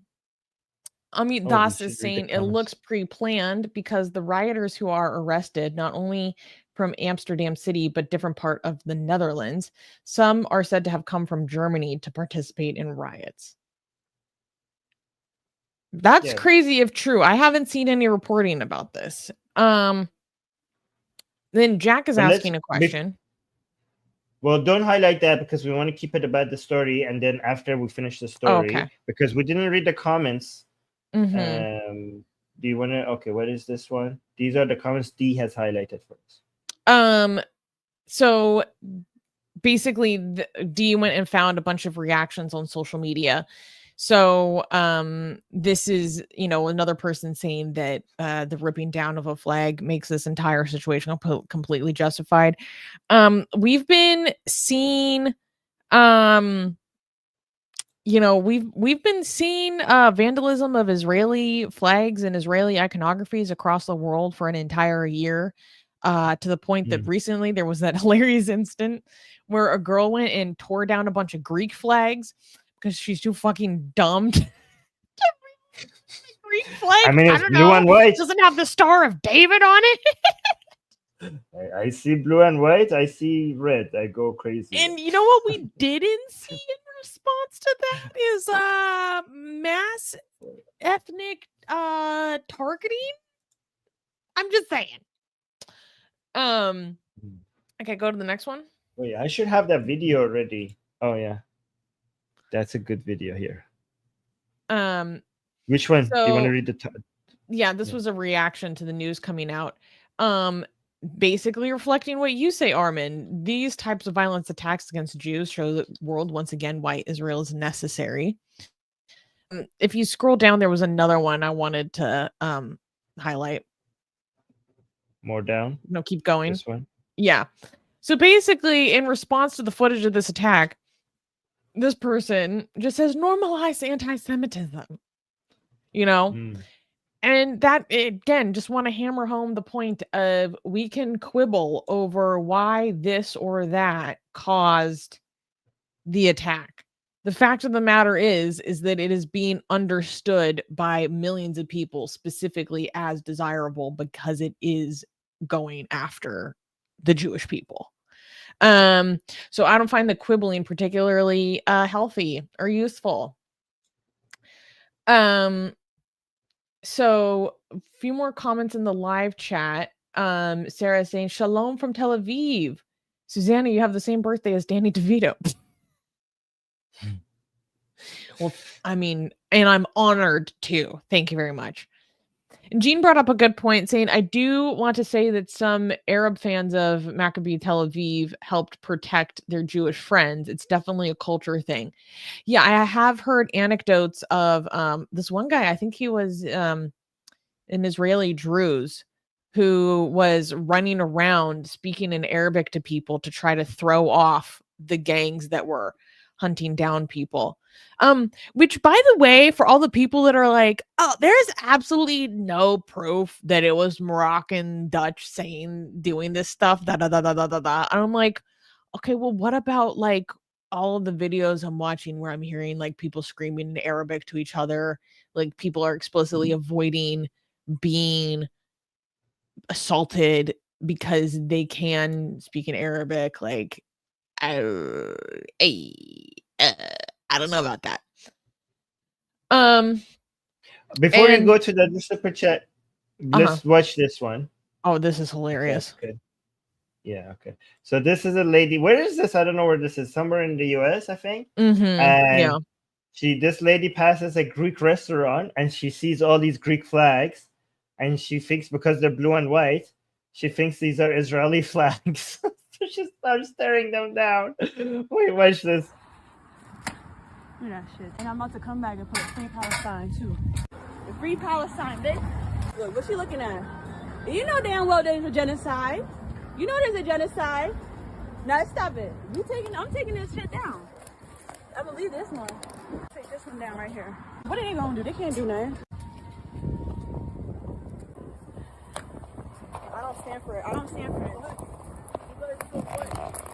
Das is saying it looks pre-planned because the rioters who are arrested, not only from Amsterdam City, but different part of the Netherlands, some are said to have come from Germany to participate in riots. That's crazy if true. I haven't seen any reporting about this. Then Jack is asking a question. Well, don't highlight that because we want to keep it about the story, and then after we finish the story, because we didn't read the comments. Do you want to? Okay, what is this one? These are the comments D has highlighted for us. So basically, D went and found a bunch of reactions on social media. So this is, you know, another person saying that the ripping down of a flag makes this entire situation completely justified. We've been seeing, you know, we've been seeing vandalism of Israeli flags and Israeli iconographies across the world for an entire year. To the point that recently there was that hilarious instant where a girl went and tore down a bunch of Greek flags because she's too fucking dumb to Greek flag. I mean, it's blue and white. It doesn't have the Star of David on it. I see blue and white. I see red. I go crazy. And you know what we didn't see in response to that is mass ethnic targeting. I'm just saying. Okay, go to the next one. Oh yeah, I should have that video ready. Oh yeah, that's a good video here. Which one? Do you want to read the? Yeah, this was a reaction to the news coming out. Basically reflecting what you say, Armin. These types of violence attacks against Jews show the world once again why Israel is necessary. If you scroll down, there was another one I wanted to highlight. More down? No, keep going. This one? Yeah. So basically, in response to the footage of this attack, this person just says normalize anti-Semitism. You know? And that, again, just want to hammer home the point of we can quibble over why this or that caused the attack. The fact of the matter is that it is being understood by millions of people specifically as desirable because it is going after the Jewish people. So I don't find the quibbling particularly healthy or useful. So a few more comments in the live chat. Sarah is saying, Shalom from Tel Aviv. Susanna, you have the same birthday as Danny DeVito. Well, I mean, and I'm honored too. Thank you very much. And Jean brought up a good point, saying, I do want to say that some Arab fans of Maccabi Tel Aviv helped protect their Jewish friends. It's definitely a culture thing. Yeah, I have heard anecdotes of this one guy, I think he was an Israeli Druze, who was running around speaking in Arabic to people to try to throw off the gangs that were hunting down people. Which, by the way, for all the people that are like, oh, there's absolutely no proof that it was Moroccan Dutch doing this stuff, da da da da da da da. And I'm like, okay, well, what about like all of the videos I'm watching where I'm hearing like people screaming in Arabic to each other, like people are explicitly avoiding being assaulted because they can speak in Arabic, like, I don't know about that. Before you go to the super chat, let's watch this one. Oh, this is hilarious. Okay. Yeah, okay. So this is a lady. Where is this? I don't know where this is. Somewhere in the US, I think. And this lady passes a Greek restaurant and she sees all these Greek flags, and she thinks because they're blue and white, she thinks these are Israeli flags. So she starts staring them down. Wait, watch this. Look at that shit. And I'm about to come back and put Free Palestine too. The Free Palestine, bitch. Look, what she looking at? You know damn well there's a genocide. You know there's a genocide. Now stop it. I'm taking this shit down. I believe this one. Take this one down right here. What are they gonna do? They can't do nothing. I don't stand for it. I don't stand for it.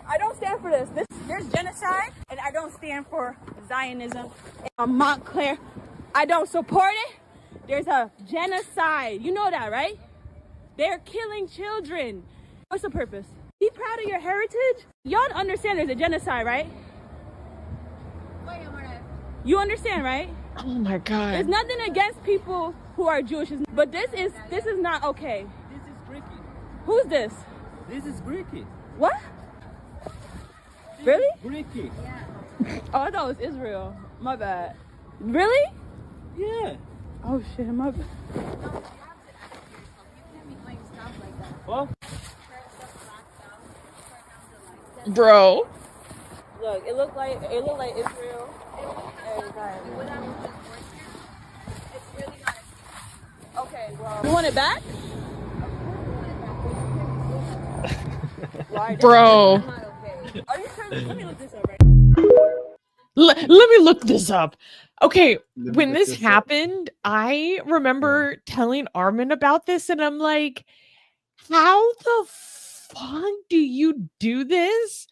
I don't stand for this. There's genocide, and I don't stand for Zionism. And Montclair, I don't support it. There's a genocide. You know that, right? They're killing children. What's the purpose? Be proud of your heritage. Y'all understand there's a genocide, right? You understand, right? Oh my God. There's nothing against people who are Jewish, but this is not okay. This is Greek. Who's this? This is Greek. What? Really? Greek. Yeah. Oh, I thought it was Israel. My bad. Really? Yeah. Oh shit, my bad. What? Bro. Look, it looked like Israel. Okay, well, you want it back? Bro. Are you sure? Let me look this up right. Let me look this up. Okay, when this happened, I remember telling Armin about this, and I'm like, how the fuck do you do this?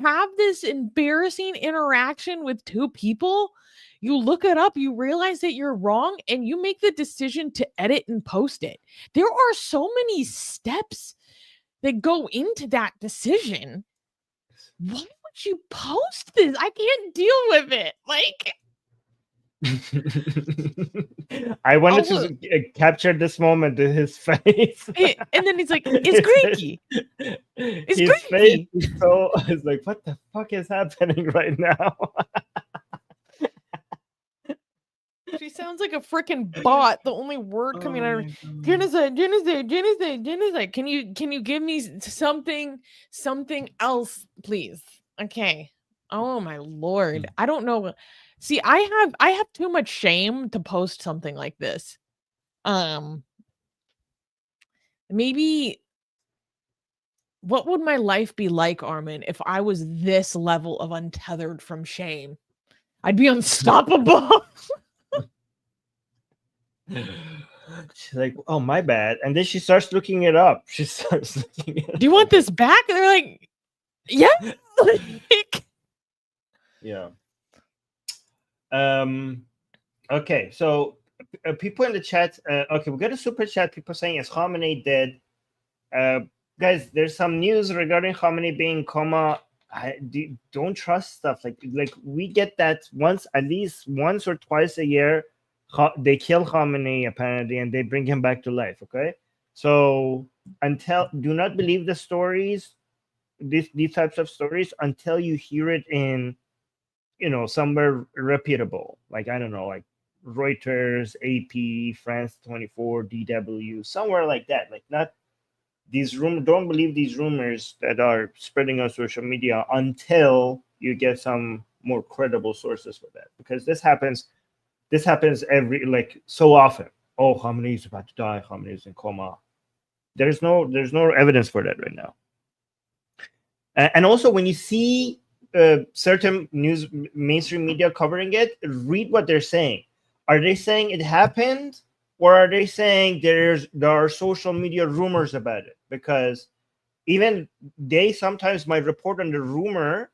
Have this embarrassing interaction with two people? You look it up, you realize that you're wrong, and you make the decision to edit and post it. There are so many steps that go into that decision. Why would you post this? I can't deal with it. Like, I wanted to capture this moment in his face. And then he's like, it's Greeky. It's his Greeky. Face is so, I was like, what the fuck is happening right now? She sounds like a freaking bot. The only word coming out of genocide. Can you give me something else, please? Okay. Oh my Lord. I don't know. See, I have too much shame to post something like this. Maybe what would my life be like, Armin, if I was this level of untethered from shame? I'd be unstoppable. She's like, oh, my bad. And then she starts looking it up. She starts looking it Do you want this back? And they're like, yeah. Like, Yeah. Okay, so people in the chat. Okay, we got a super chat. People saying, is Khamenei dead? Guys, there's some news regarding Khamenei being in coma. Don't trust stuff like we get that at least once or twice a year. They kill Khamenei apparently, and they bring him back to life. Okay, so do not believe the stories, these types of stories, until you hear it in, somewhere reputable, like I don't know, like Reuters, AP, France 24, DW, somewhere like that. Like not these don't believe these rumors that are spreading on social media until you get some more credible sources for that, because this happens every so often. Oh, Khamenei is about to die. Khamenei is in coma. There's no evidence for that right now. And also, when you see certain mainstream media covering it, read what they're saying. Are they saying it happened, or are they saying there are social media rumors about it? Because even they sometimes might report on the rumor,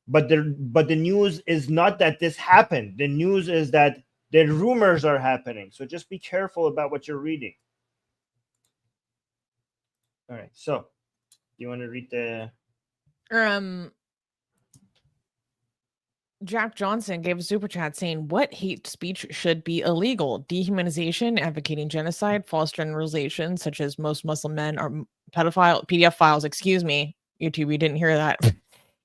but the news is not that this happened. The news is that the rumors are happening. So just be careful about what you're reading. All right. So you want to read the Jack Johnson gave a super chat saying, what hate speech should be illegal? Dehumanization, advocating genocide, false generalizations, such as most Muslim men are PDF files. Excuse me, YouTube, you didn't hear that.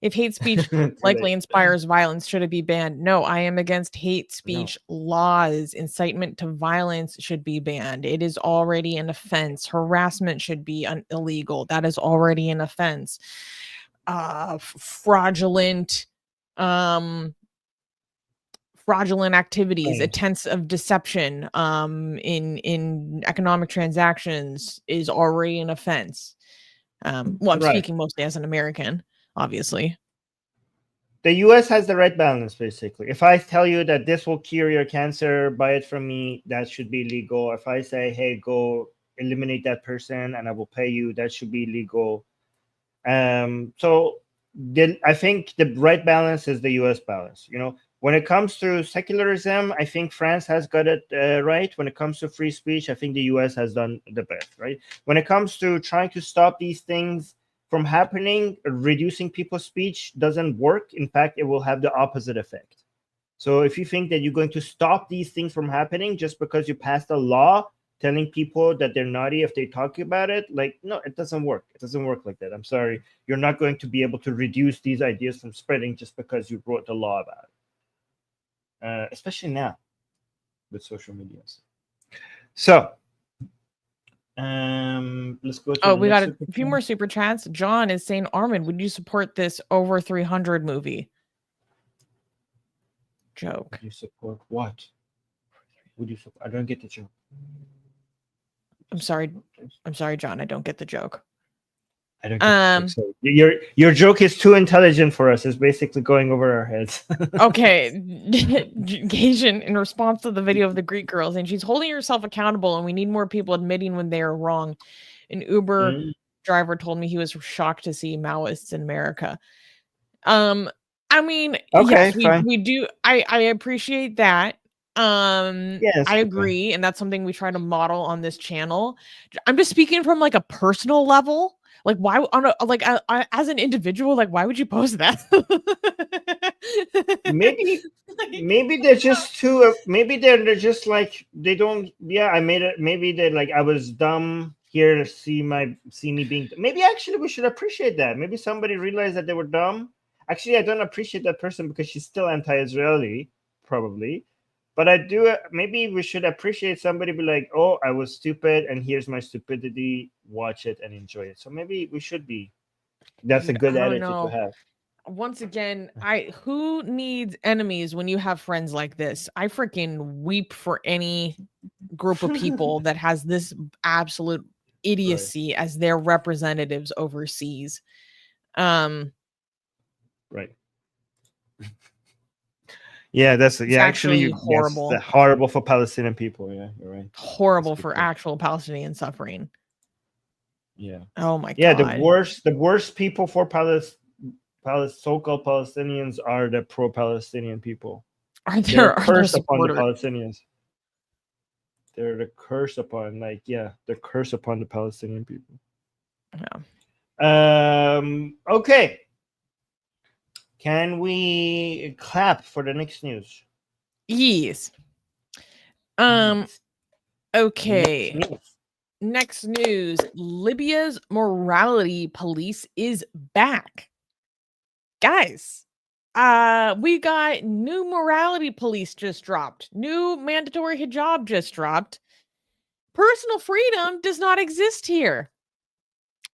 If hate speech likely inspires violence, should it be banned? No, I am against hate speech laws. Incitement to violence should be banned. It is already an offense. Harassment should be illegal. That is already an offense. Fraudulent activities, attempts of deception in economic transactions is already an offense. I'm speaking mostly as an American, obviously. The US has the right balance, basically. If I tell you that this will cure your cancer, buy it from me, that should be legal. If I say, hey, go eliminate that person and I will pay you, that should be legal. So I think the right balance is the US balance. When it comes to secularism, I think France has got it right. When it comes to free speech, I think the US has done the best, right? When it comes to trying to stop these things from happening, reducing people's speech doesn't work. In fact, it will have the opposite effect. So if you think that you're going to stop these things from happening just because you passed a law telling people that they're naughty if they talk about it, no, it doesn't work. It doesn't work like that. I'm sorry. You're not going to be able to reduce these ideas from spreading just because you wrote the law about it. Especially now with social media. So let's go to we got a few more super chats. John is saying, Armin, would you support this over 300 movie? Joke. Would you support what? Would you support? I don't get the joke. I'm sorry, John. I don't get the joke. I don't get the joke. So your joke is too intelligent for us. It's basically going over our heads. Okay. Gazan, in response to the video of the Greek girls, and she's holding herself accountable, and we need more people admitting when they are wrong. An Uber driver told me he was shocked to see Maoists in America. I mean, okay, yes, we do. I appreciate that. Yes, I agree, and that's something we try to model on this channel. I'm just speaking from a personal level. Why as an individual, why would you post that? maybe they're just too. Maybe they're just they don't. Yeah, I made it. Maybe they're I was dumb here to see me being. Maybe actually we should appreciate that. Maybe somebody realized that they were dumb. Actually, I don't appreciate that person because she's still anti-Israeli, probably. But I do. Maybe we should appreciate somebody be like, "Oh, I was stupid, and here's my stupidity. Watch it and enjoy it." So maybe we should be. That's a good attitude to have. Once again, who needs enemies when you have friends like this? I freaking weep for any group of people that has this absolute idiocy as their representatives overseas. Right. Yeah, that's It's actually yes, horrible. the horrible for Palestinian people. Yeah, you're right. Horrible That's a good for point. actual Palestinian suffering. Yeah. Oh my Yeah, god. the worst people for so-called Palestinians are the pro-Palestinian people. Are They're there a curse upon the supporters? Palestinians. They're the curse upon, the curse upon the Palestinian people. Yeah. Okay. Can we clap for the next news? Yes. Okay. Next news. Libya's morality police is back. Guys, we got new morality police just dropped. New mandatory hijab just dropped. Personal freedom does not exist here.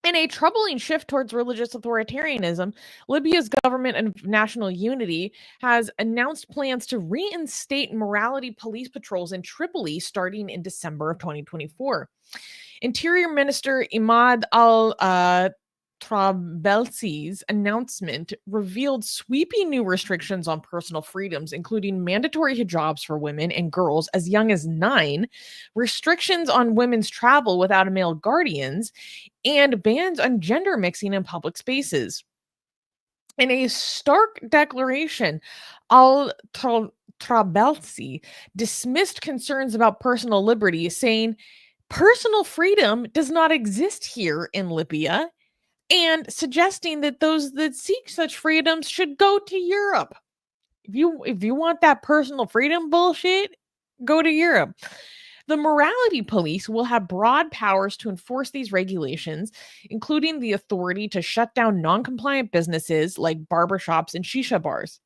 In a troubling shift towards religious authoritarianism, Libya's government of national unity has announced plans to reinstate morality police patrols in Tripoli starting in December of 2024. Interior Minister Imad Trabelsi's announcement revealed sweeping new restrictions on personal freedoms, including mandatory hijabs for women and girls as young as 9, restrictions on women's travel without male guardians, and bans on gender mixing in public spaces. In a stark declaration, Trabelsi dismissed concerns about personal liberty, saying, "Personal freedom does not exist here in Libya," and suggesting that those that seek such freedoms should go to Europe. If you want that personal freedom bullshit, go to Europe. The morality police will have broad powers to enforce these regulations, including the authority to shut down non-compliant businesses like barbershops and shisha bars.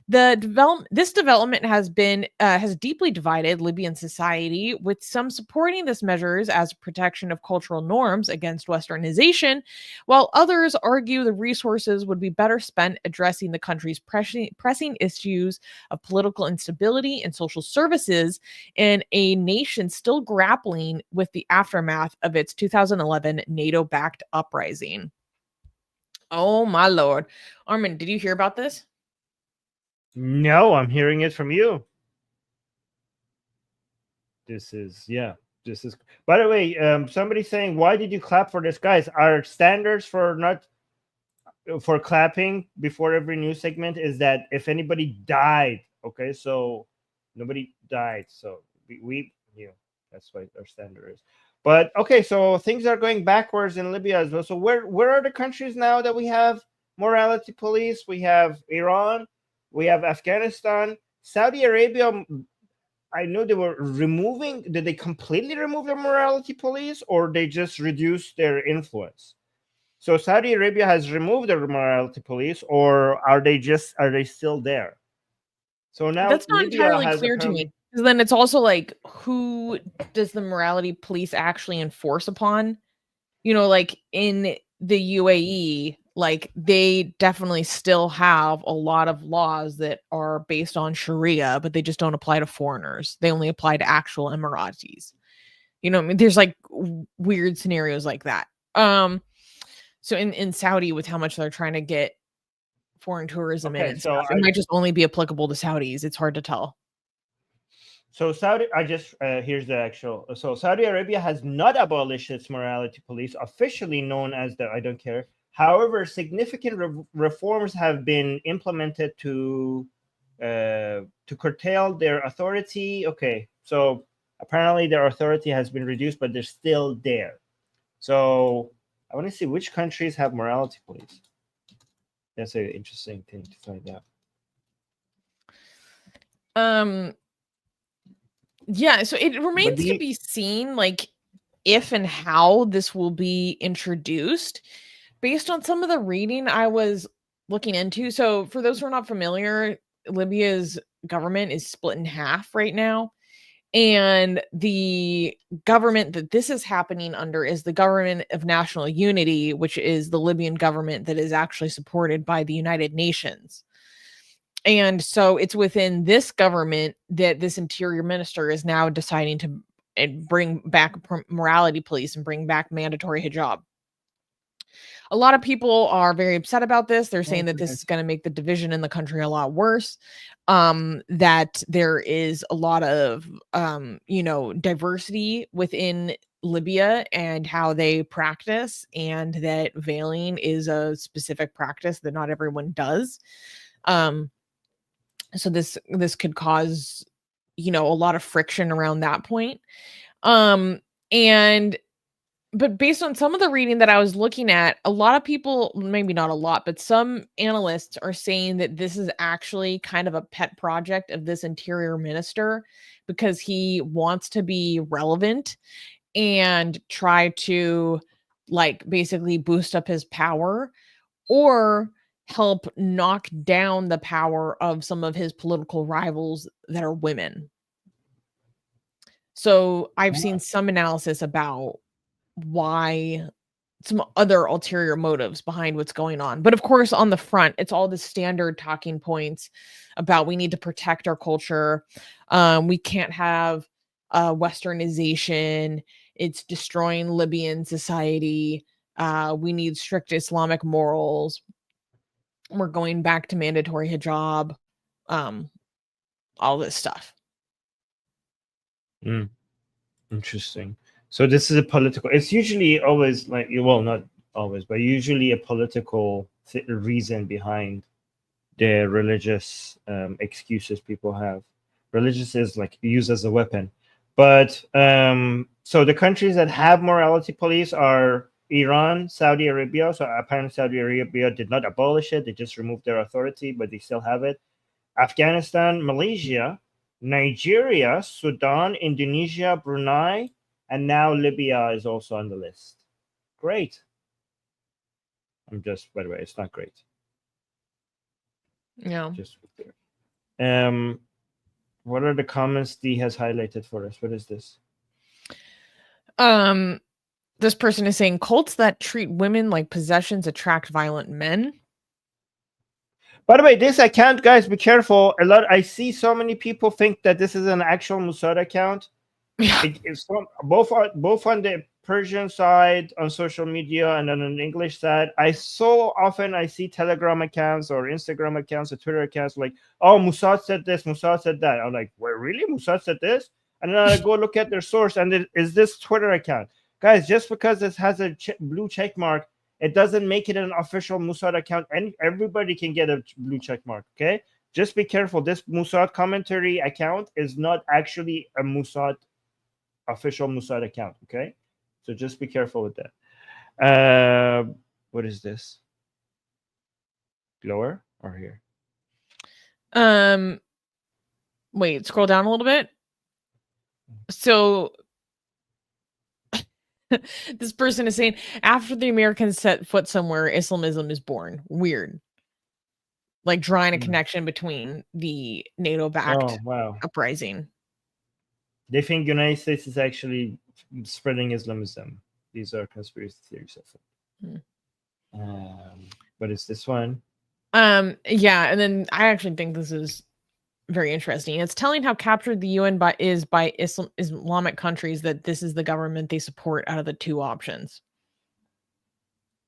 This development has deeply divided Libyan society, with some supporting this measures as protection of cultural norms against westernization, while others argue the resources would be better spent addressing the country's pressing issues of political instability and social services in a nation still grappling with the aftermath of its 2011 NATO-backed uprising. Oh my lord. Armin, did you hear about this? No, I'm hearing it from you. This is, by the way, somebody's saying, why did you clap for this? Guys, our standards for clapping before every news segment is that if anybody died, okay, so nobody died, so we that's what our standard is. But okay, so things are going backwards in Libya as well. So where are the countries now that we have morality police? We have Iran, we have Afghanistan, Saudi Arabia. I know they were did they completely remove the morality police, or they just reduced their influence? So Saudi Arabia has removed the morality police, or are they still there? So now that's not Libya entirely clear to me. Because then it's also like, who does the morality police actually enforce upon? Like in the UAE, like they definitely still have a lot of laws that are based on Sharia, but they just don't apply to foreigners. They only apply to actual Emiratis. I mean, there's like weird scenarios like that. So in Saudi, with how much they're trying to get foreign tourism in, so it might just only be applicable to Saudis. It's hard to tell. So here's the actual. So Saudi Arabia has not abolished its morality police, officially known as the I don't care. However, significant reforms have been implemented to curtail their authority. Okay, so apparently their authority has been reduced, but they're still there. So I want to see which countries have morality police. That's an interesting thing to find out. Yeah, so it remains to be seen, like, if and how this will be introduced based on some of the reading I was looking into. So for those who are not familiar, Libya's government is split in half right now. And the government that this is happening under is the government of national unity, which is the Libyan government that is actually supported by the United Nations. And so it's within this government that this interior minister is now deciding to bring back morality police and bring back mandatory hijab. A lot of people are very upset about this. They're saying that this is going to make the division in the country a lot worse. That there is a lot of, diversity within Libya and how they practice, and that veiling is a specific practice that not everyone does. So this could cause, a lot of friction around that point. But based on some of the reading that I was looking at, a lot of people, maybe not a lot, but some analysts are saying that this is actually kind of a pet project of this interior minister, because he wants to be relevant and try to basically boost up his power, or help knock down the power of some of his political rivals that are women. So I've seen some analysis about why, some other ulterior motives behind what's going on. But of course, on the front, it's all the standard talking points about we need to protect our culture. We can't have westernization. It's destroying Libyan society. We need strict Islamic morals. We're going back to mandatory hijab. All this stuff. Interesting. So this is a political. It's usually always not always, but usually a political reason behind the religious excuses people have. Religious is used as a weapon. But so the countries that have morality police are Iran, Saudi Arabia. So apparently Saudi Arabia did not abolish it; they just removed their authority, but they still have it. Afghanistan, Malaysia, Nigeria, Sudan, Indonesia, Brunei, and now Libya is also on the list. Great. By the way, it's not great. Yeah. Just what are the comments Dee has highlighted for us? What is this? This person is saying cults that treat women like possessions attract violent men. By the way, this account, guys, be careful. I see so many people think that this is an actual Mossad account. Yeah. It's both on the Persian side on social media and on the English side. I see Telegram accounts or Instagram accounts or Twitter accounts like, oh, Mossad said this, Mossad said that. I'm like, wait, really? Mossad said this? And then I go look at their source, and it is this Twitter account. Guys, just because this has a blue check mark, it doesn't make it an official Mossad account, and everybody can get a blue check mark, okay? Just be careful. This Mossad commentary account is not actually a official Mossad account, okay? So just be careful with that. What is this? Lower or here? Wait, scroll down a little bit. So this person is saying, after the Americans set foot somewhere, Islamism is born. Weird. Drawing a connection between the NATO-backed uprising. They think United States is actually spreading Islamism. These are conspiracy theories. What is this one? Yeah, and then I actually think this is very interesting. It's telling how captured the UN by Islamic countries that this is the government they support out of the two options.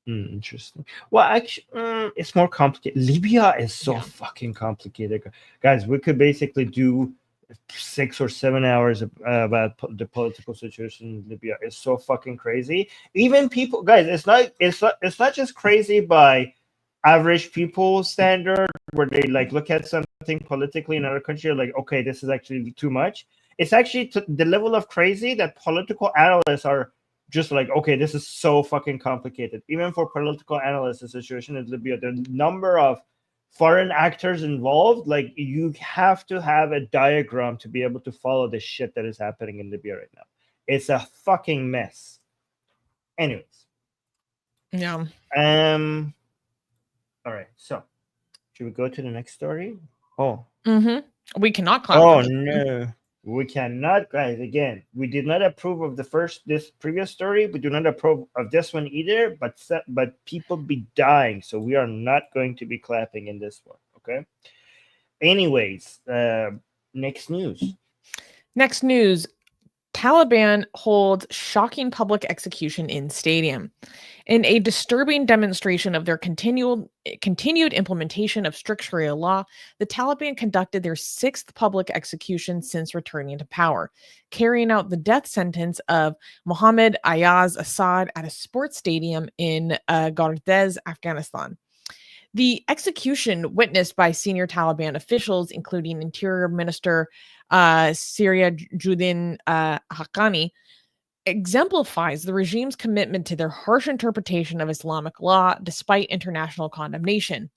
Interesting. Well, actually, it's more complicated. Libya is so fucking complicated, guys. We could basically do 6 or 7 hours about the political situation in Libya. It's so fucking crazy. Even people, guys, it's not just crazy by average people standard, where they look at something politically in another country, okay, this is actually too much. It's actually the level of crazy that political analysts are just okay, this is so fucking complicated. Even for political analysts, the situation in Libya, the number of foreign actors involved, you have to have a diagram to be able to follow the shit that is happening in Libya right now. It's a fucking mess. Anyways. Yeah. All right, so should we go to the next story? Oh. We cannot clap. Oh no, we cannot, guys. Again, we did not approve of this previous story. We do not approve of this one either. But people be dying, so we are not going to be clapping in this one. Okay. Anyways, next news. Next news. Taliban holds shocking public execution in stadium. In a disturbing demonstration of their continued implementation of strict Sharia law, the Taliban conducted their 6th public execution since returning to power, carrying out the death sentence of Mohammed Ayaz Assad at a sports stadium in Gardez, Afghanistan. The execution, witnessed by senior Taliban officials, including Interior Minister Syria Judin Haqqani, exemplifies the regime's commitment to their harsh interpretation of Islamic law despite international condemnation.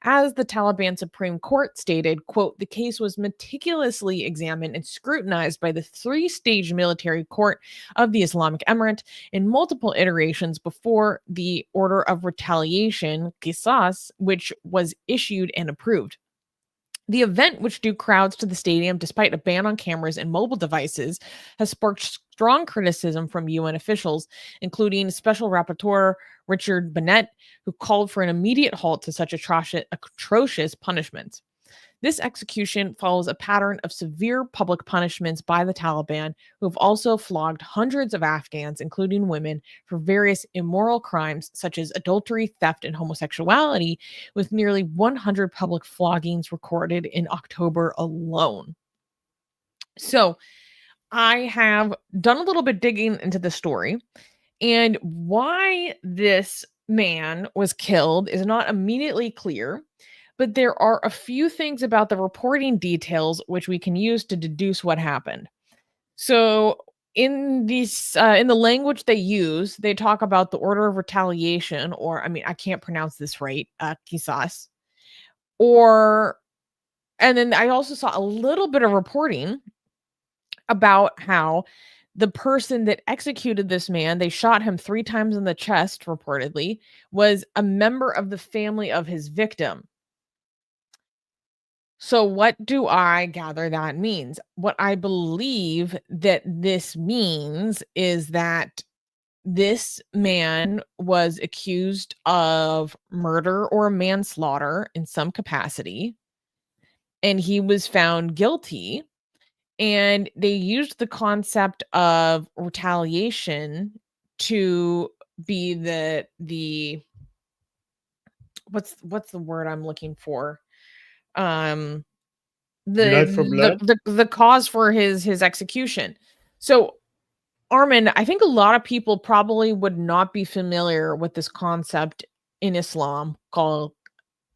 As the Taliban Supreme Court stated, quote, the case was meticulously examined and scrutinized by the 3-stage military court of the Islamic Emirate in multiple iterations before the order of retaliation, qisas, which was issued and approved. The event, which drew crowds to the stadium despite a ban on cameras and mobile devices, has sparked strong criticism from UN officials, including Special Rapporteur Richard Bennett, who called for an immediate halt to such atrocious punishments. This execution follows a pattern of severe public punishments by the Taliban, who have also flogged hundreds of Afghans, including women, for various immoral crimes such as adultery, theft, and homosexuality, with nearly 100 public floggings recorded in October alone. So, I have done a little bit digging into the story, and why this man was killed is not immediately clear. But there are a few things about the reporting details which we can use to deduce what happened. So in these, in the language they use, they talk about the order of retaliation, or I can't pronounce this right, qisas. And then I also saw a little bit of reporting about how the person that executed this man, they shot him 3 times in the chest, reportedly, was a member of the family of his victim. So what do I gather that means? What I believe that this means is that this man was accused of murder or manslaughter in some capacity, and he was found guilty, and they used the concept of retaliation to be the what's the word I'm looking for? Blood for blood? The cause for his execution. So Armin, I think a lot of people probably would not be familiar with this concept in Islam called,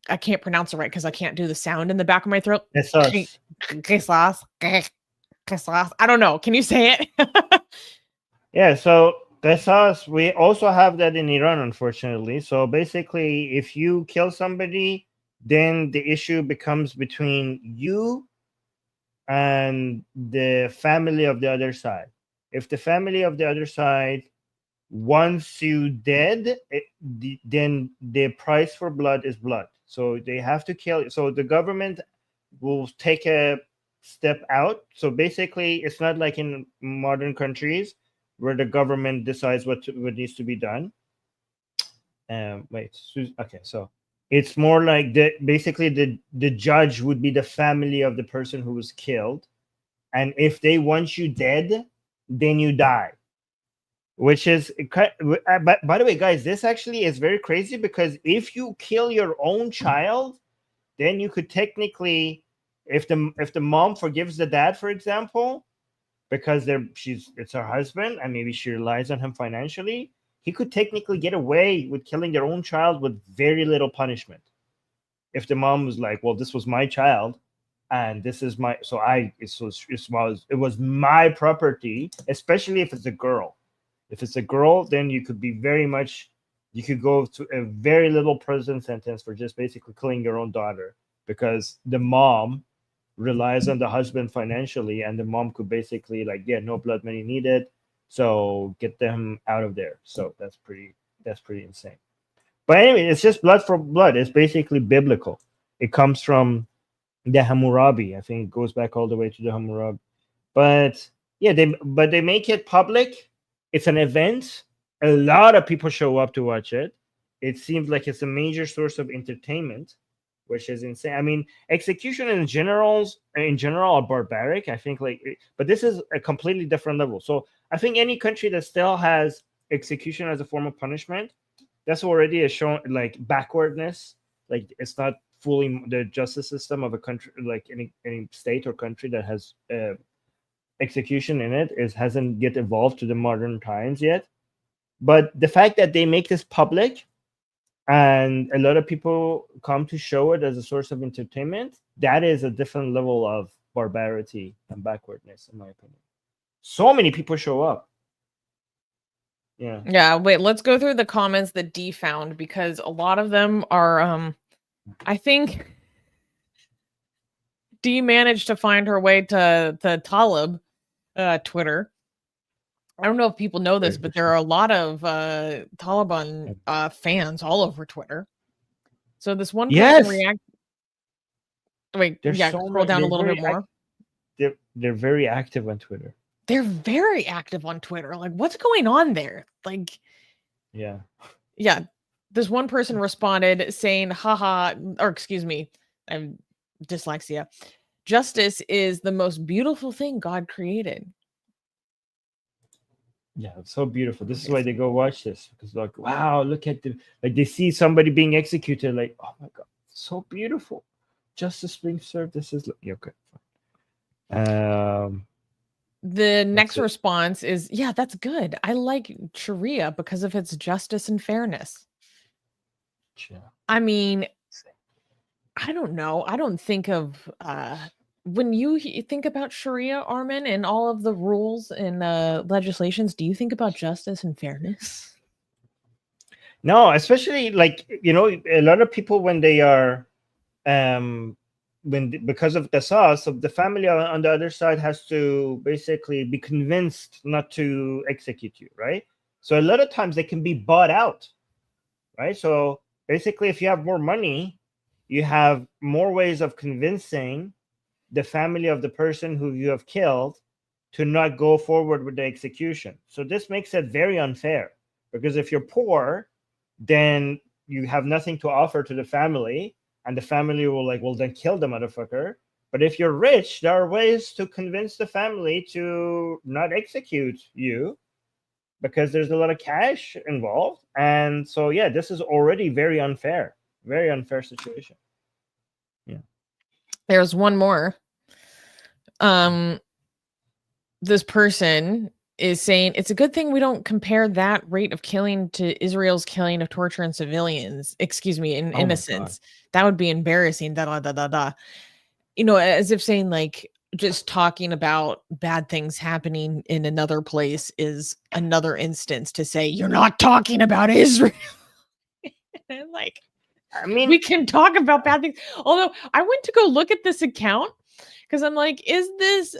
I can't pronounce it right because I can't do the sound in the back of my throat. Qisas. I don't know. Can you say it? Yeah, so qisas, we also have that in Iran, unfortunately. So basically, if you kill somebody, then the issue becomes between you and the family of the other side. If the family of the other side wants you dead, then the price for blood is blood. So they have to kill. So the government will take a step out. So basically, it's not like in modern countries where the government decides what needs to be done. Okay, so it's more like basically the judge would be the family of the person who was killed, and if they want you dead, then you die. Which is, but by the way, guys, this actually is very crazy, because if you kill your own child, then you could technically, if the mom forgives the dad, for example, because it's her husband and maybe she relies on him financially, he could technically get away with killing their own child with very little punishment. If the mom was like, well, this was my child and this is my, it was my property, especially if it's a girl. If it's a girl, then you could go to a very little prison sentence for just basically killing your own daughter, because the mom relies on the husband financially, and the mom could basically no blood money needed, so get them out of there. So that's pretty insane. But anyway, it's just blood for blood. It's basically biblical. It comes from the Hammurabi. I think it goes back all the way to the Hammurabi. But yeah, they make it public. It's an event. A lot of people show up to watch it. It seems like it's a major source of entertainment. which is insane. I mean, execution in general are barbaric. I think, but this is a completely different level. So I think any country that still has execution as a form of punishment, that's already a shown like backwardness. Like it's not fully the justice system of a country, like any state or country that has execution in it hasn't yet evolved to the modern times yet. But the fact that they make this public and a lot of people come to show it as a source of entertainment, that is a different level of barbarity and backwardness, in my opinion. So many people show up. Yeah, wait, let's go through the comments that D found, because a lot of them are I think D managed to find her way to Talib Twitter. I don't know if people know this, but there are a lot of Taliban fans all over Twitter. So this one person scroll down a little bit more. They're very active on Twitter. They're very active on Twitter. Like, what's going on there? Like, yeah. This one person responded saying, haha, or excuse me, I'm dyslexia. Justice is the most beautiful thing God created. Yeah, it's so beautiful. This is why they go watch this, because like, wow, look at they see somebody being executed, like, oh my God, so beautiful. Justice being served. This is okay. The next response is, yeah, that's good. I like Sharia because of its justice and fairness. Yeah. I mean, I don't know. I don't think of when you think about Sharia, Armin, and all of the rules and legislations, do you think about justice and fairness? No, especially a lot of people when they are because of the sauce of the family on the other side has to basically be convinced not to execute you, right? So a lot of times they can be bought out, right? So basically, if you have more money, you have more ways of convincing the family of the person who you have killed to not go forward with the execution. So this makes it very unfair, because if you're poor, then you have nothing to offer to the family, and the family will well, then kill the motherfucker. But if you're rich, there are ways to convince the family to not execute you, because there's a lot of cash involved. And so, yeah, this is already very unfair situation. Yeah. There's one more. This person is saying it's a good thing we don't compare that rate of killing to Israel's killing of torture and civilians. Excuse me, in innocents. That would be embarrassing. You know, as if saying just talking about bad things happening in another place is another instance to say you're not talking about Israel. And I mean, we can talk about bad things. Although I went to go look at this account because I'm like, is this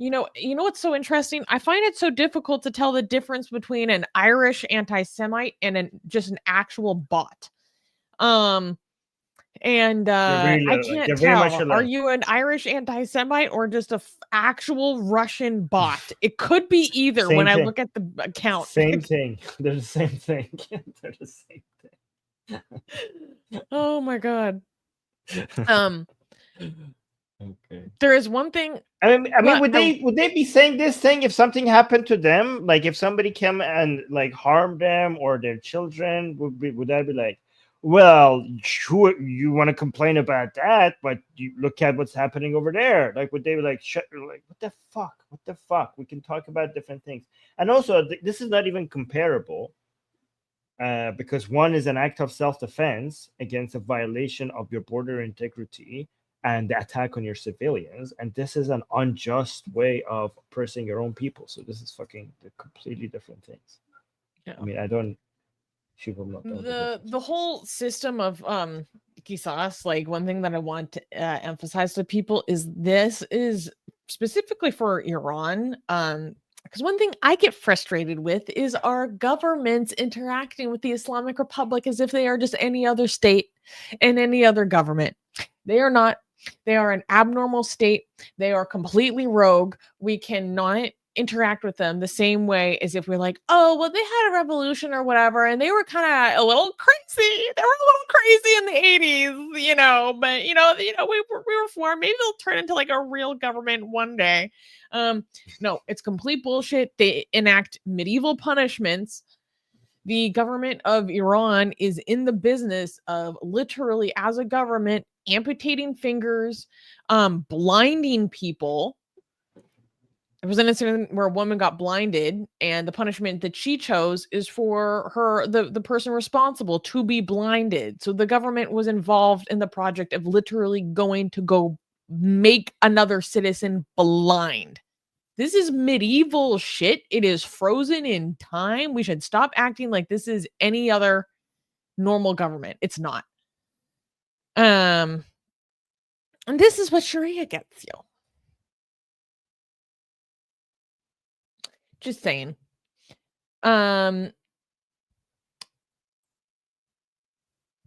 you know what's so interesting? I find it so difficult to tell the difference between an Irish anti-Semite and just an actual bot. And I can't tell. Are you an Irish anti-Semite or just a actual Russian bot? It could be either. Same when thing. I look at the account. Same thing. They're the same thing. They're the same thing. Oh my God. Okay. There is one thing. I mean, would they be saying this thing if something happened to them? Like if somebody came and harmed them or their children, would that be like, well, sure, you want to complain about that, but you look at what's happening over there? Like, would they be like, what the fuck? What the fuck? We can talk about different things. And also, this is not even comparable. Because one is an act of self-defense against a violation of your border integrity and the attack on your civilians, and this is an unjust way of oppressing your own people. So this is fucking completely different things. Yeah. I mean, people not know the whole system of Qisas. One thing that I want to emphasize to people is this is specifically for Iran. Because one thing I get frustrated with is our governments interacting with the Islamic Republic as if they are just any other state and any other government. They are not. They are an abnormal state. They are completely rogue. We cannot interact with them the same way as if we're like, oh, well, they had a revolution or whatever, and they were kind of a little crazy. They were a little crazy in the 80s, but we were formed. Maybe they'll turn into like a real government one day. No, it's complete bullshit. They enact medieval punishments. The government of Iran is in the business of literally, as a government, amputating fingers, blinding people. There was an incident where a woman got blinded, and the punishment that she chose is for the person responsible to be blinded. So the government was involved in the project of literally going to go make another citizen blind. This is medieval shit. It is frozen in time. We should stop acting like this is any other normal government. It's not. And this is what Sharia gets you. Just saying.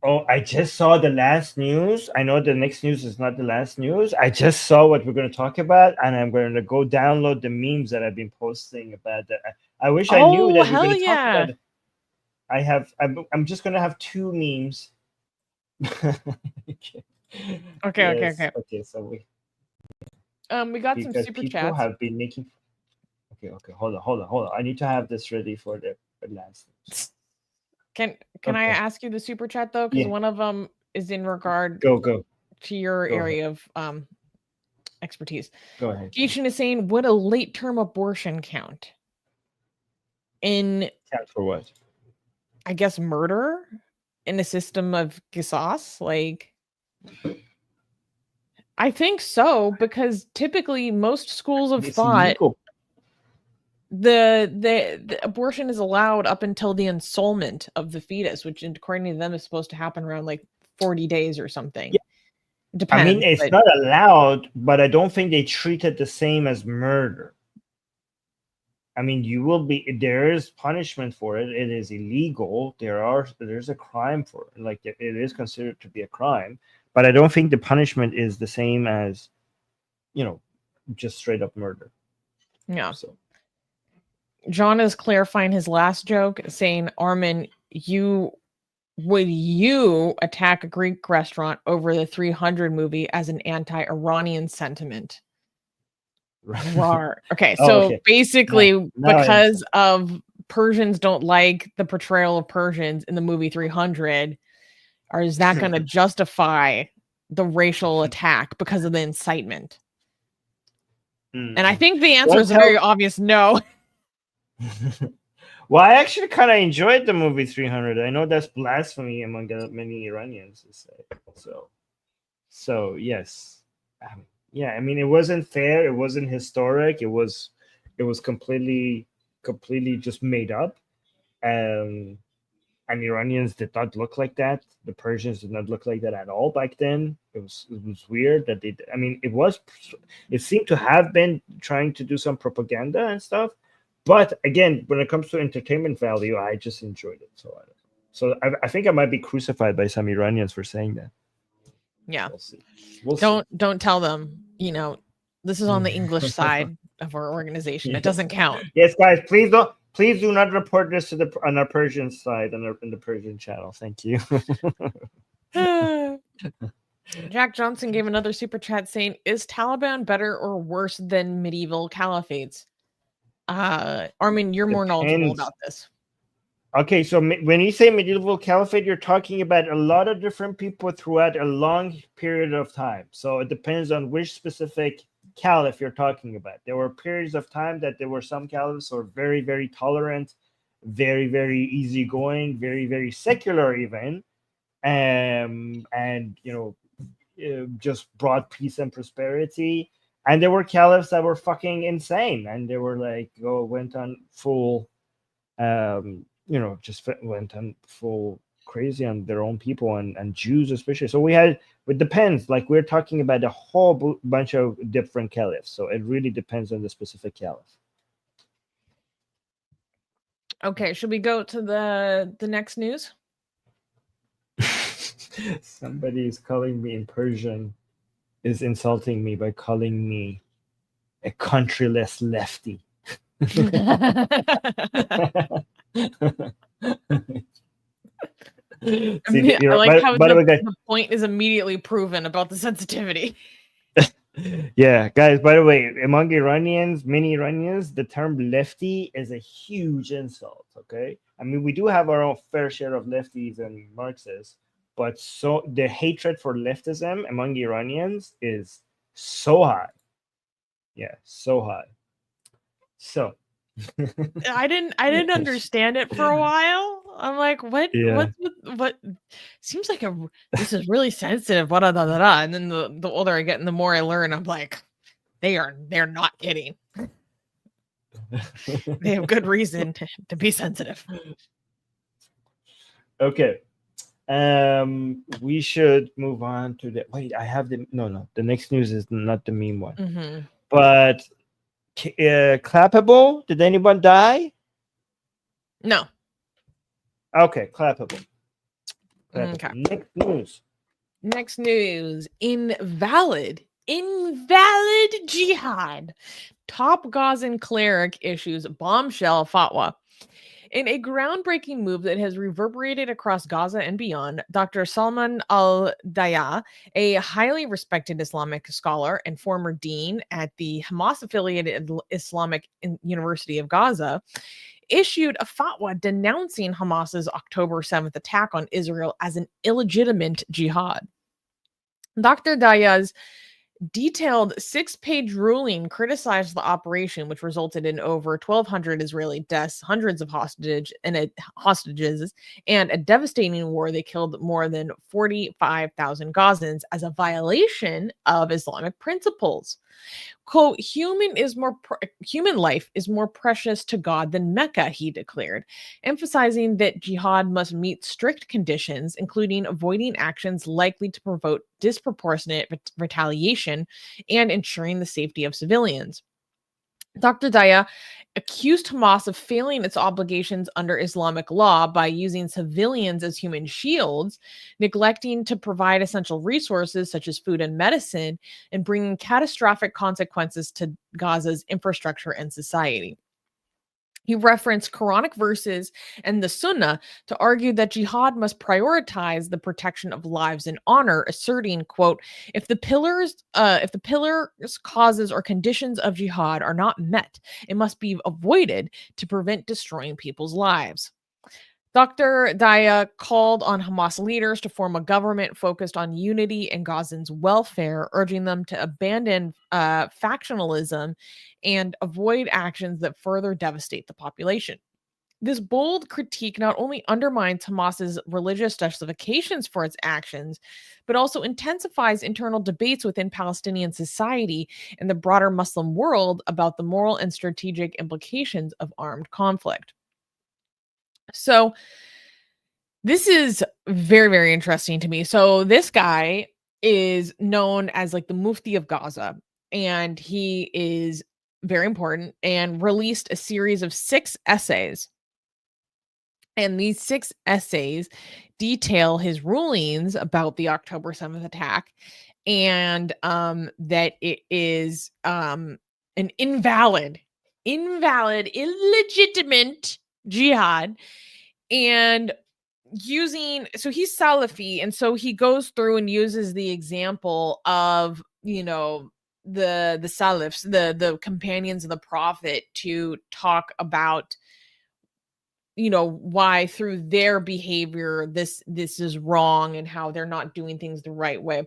Oh, I just saw the last news. I know the next news is not the last news. I just saw what we're going to talk about, and I'm going to go download the memes that I've been posting about that. I wish I knew that we're going to talk about it. I'm just going to have 2 memes. Okay. Okay, so we got some super people chats. have been making. Okay. Hold on. I need to have this ready for the last news. Can I ask you the super chat though? Because one of them is in regard go to your area of expertise. Go ahead. Keishan is saying, would a late term abortion count? Count for what? I guess murder in a system of qisas? Like, I think so, because typically most schools of thought illegal. The abortion is allowed up until the ensoulment of the fetus, which according to them is supposed to happen around like 40 days or something. Yeah. Depends. I mean, it's not allowed, but I don't think they treat it the same as murder. I mean, there is punishment for it. It is illegal. There's a crime for it. Like, it is considered to be a crime, but I don't think the punishment is the same as, just straight up murder. Yeah. So John is clarifying his last joke, saying, Armin, would you attack a Greek restaurant over the 300 movie as an anti-Iranian sentiment? Okay, so basically, because of Persians don't like the portrayal of Persians in the movie 300, or is that going to justify the racial attack because of the incitement? And I think the answer is a very obvious no. Well, I actually kind of enjoyed the movie 300. I know that's blasphemy among many Iranians to say. So yes. Yeah, I mean, it wasn't fair. It wasn't historic. It was completely just made up. And Iranians did not look like that. The Persians did not look like that at all back then. It was weird that they. I mean, it seemed to have been trying to do some propaganda and stuff. But again, when it comes to entertainment value, I just enjoyed it. So I think I might be crucified by some Iranians for saying that. Yeah. We'll see. Don't tell them, this is on the English side of our organization. It doesn't count. Yes, guys, please do not report this on our Persian side in the Persian channel. Thank you. Jack Johnson gave another super chat saying, is Taliban better or worse than medieval caliphates? Armin, you're more knowledgeable about this. Okay, so when you say medieval caliphate, you're talking about a lot of different people throughout a long period of time. So it depends on which specific caliph you're talking about. There were periods of time that there were some caliphs who were very, very tolerant, very, very easygoing, very, very secular even, and just brought peace and prosperity. And there were caliphs that were fucking insane, and they were went on full, just went on full crazy on their own people and Jews especially. So it depends. Like, we're talking about a whole bunch of different caliphs. So it really depends on the specific caliph. Okay, should we go to the next news? Somebody is calling me in Persian, is insulting me by calling me a countryless lefty. See, I like how by the way, guys, the point is immediately proven about the sensitivity. yeah, guys, by the way, among Iranians, many Iranians, the term lefty is a huge insult. Okay, I mean, we do have our own fair share of lefties and Marxists, but so the hatred for leftism among Iranians is so high. Yeah, so high. So I didn't understand it for a while. I'm like, what? Yeah. What? Seems like this is really sensitive. Blah, blah, blah, blah, blah. And then the older I get and the more I learn, I'm like, they're not kidding. They have good reason to be sensitive. Okay. We should move on to the wait. I have the the next news is not the meme one, Mhm. but clappable. Did anyone die? No. Okay, clappable. Okay. Next news. Next news. Invalid Jihad. Top Gazan cleric issues bombshell fatwa. In a groundbreaking move that has reverberated across Gaza and beyond, Dr. Salman al-Daya, a highly respected Islamic scholar and former dean at the Hamas-affiliated Islamic University of Gaza, issued a fatwa denouncing Hamas's October 7th attack on Israel as an illegitimate jihad. Dr. Daya's detailed 6-page ruling criticized the operation, which resulted in over 1,200 Israeli deaths, hundreds of hostages, and a devastating war that killed more than 45,000 Gazans as a violation of Islamic principles. Quote, human life is more precious to God than Mecca, he declared, emphasizing that jihad must meet strict conditions, including avoiding actions likely to provoke disproportionate retaliation and ensuring the safety of civilians. Dr. Daya accused Hamas of failing its obligations under Islamic law by using civilians as human shields, neglecting to provide essential resources such as food and medicine, and bringing catastrophic consequences to Gaza's infrastructure and society. He referenced Quranic verses and the Sunnah to argue that jihad must prioritize the protection of lives and honor, asserting, quote, if the pillars, causes, or conditions of jihad are not met, it must be avoided to prevent destroying people's lives. Dr. Daya called on Hamas leaders to form a government focused on unity and Gazans' welfare, urging them to abandon factionalism and avoid actions that further devastate the population. This bold critique not only undermines Hamas's religious justifications for its actions, but also intensifies internal debates within Palestinian society and the broader Muslim world about the moral and strategic implications of armed conflict. So this is very, very interesting to me. So this guy is known as like the Mufti of Gaza, and he is very important and released a series of 6 essays. And these 6 essays detail his rulings about the October 7th attack, and that it is an invalid, illegitimate jihad. And so he's Salafi, and so he goes through and uses the example of, the Salafs, the companions of the Prophet, to talk about, why through their behavior this is wrong and how they're not doing things the right way.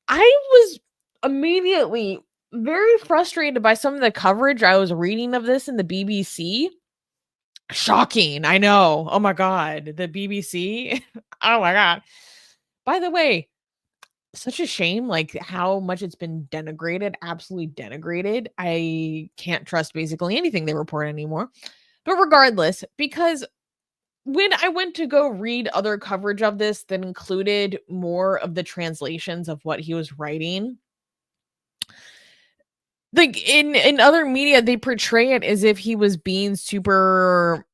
I was immediately very frustrated by some of the coverage I was reading of this in the BBC. Shocking, I know. Oh my god, the BBC. Oh my god. By the way, such a shame, like, how much it's been denigrated, absolutely denigrated. I can't trust basically anything they report anymore. But regardless, because when I went to go read other coverage of this that included more of the translations of what he was writing, like in other media, they portray it as if he was being super,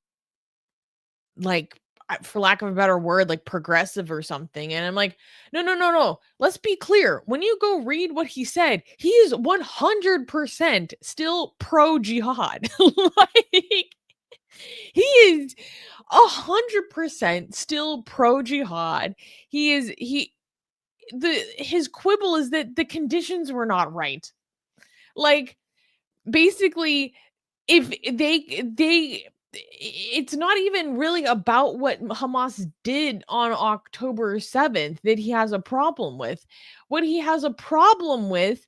like, for lack of a better word, like progressive or something. And I'm like, no. Let's be clear. When you go read what he said, he is 100% still pro jihad. Like, he is 100% still pro jihad. His quibble is that the conditions were not right. Like, basically, if it's not even really about what Hamas did on October 7th that he has a problem with. What he has a problem with